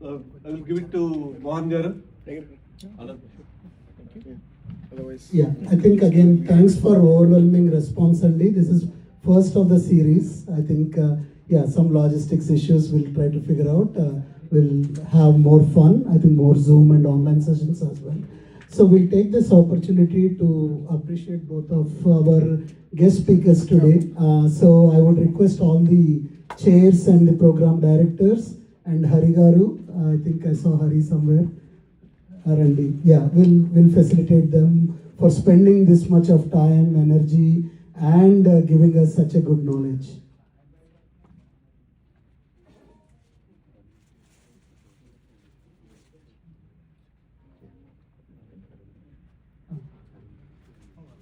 Speaker 12: will give it to Mohan Garu.
Speaker 2: Yeah, I think again, thanks for overwhelming response, Andy. This is first of the series. I think, yeah, some logistics issues we'll try to figure out. We'll have more fun. I think more Zoom and online sessions as well. So we'll take this opportunity to appreciate both of our guest speakers today. So I would request all the chairs and the program directors and Hari Garu. I think I saw Hari somewhere. R&D. Yeah, we'll facilitate them for spending this much of time, energy, and giving us such a good knowledge.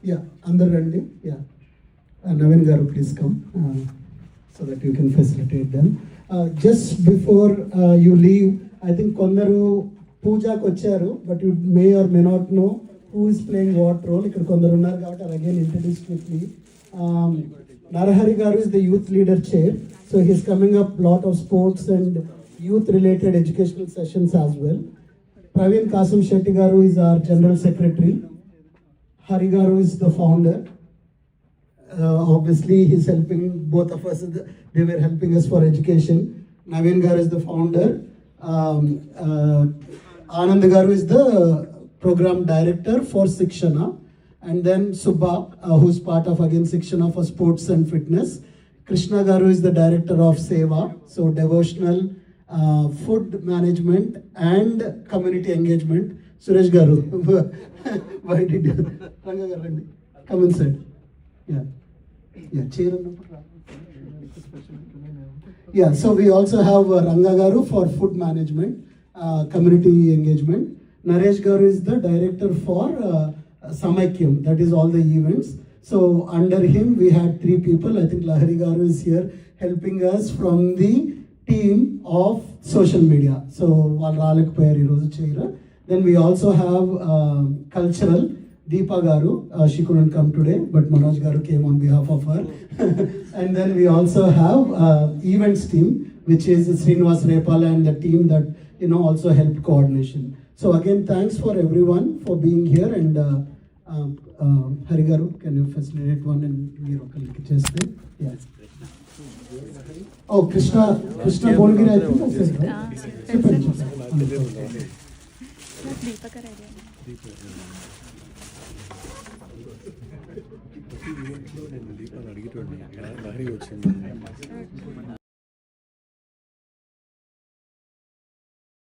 Speaker 2: Yeah, under R&D. Yeah, Navin Garu, please come so that you can facilitate them. Just before you leave, I think Kondaru Pooja Kocharu, but you may or may not know who is playing what role. Ikkada kondaru unnaru kabatti I'll again introduce quickly. Narahari Garu is the youth leader chair, so he's coming up lot of sports and youth related educational sessions as well. Praveen Kasam Shetty Garu is our general secretary. Hari Garu is the founder. Obviously he's helping both of us. They were helping us for education. Naveen Garu is the founder. Anand Garu is the program director for Sikshana, and then Subha, who's part of again Sikshana for sports and fitness. Krishna Garu is the director of Seva, so devotional, food management and community engagement. Suresh Garu, why did you? Ranga Garu, come inside. Yeah, chair. Yeah, so we also have Ranga Garu for food management. Community engagement. Naresh Garu is the director for Samakyam, that is all the events. So under him we had 3 people. I think Lahari Garu is here helping us from the team of social media. So then we also have cultural, Deepa Garu. She couldn't come today, but Manoj Garu came on behalf of her. And then we also have events team, which is Srinivas Repala and the team that also helped coordination. So again, thanks for everyone for being here, and Hari Garu, can you facilitate one and Miro Kaliki? Yes. Oh, Krishna Bolgiri, I think I said, right?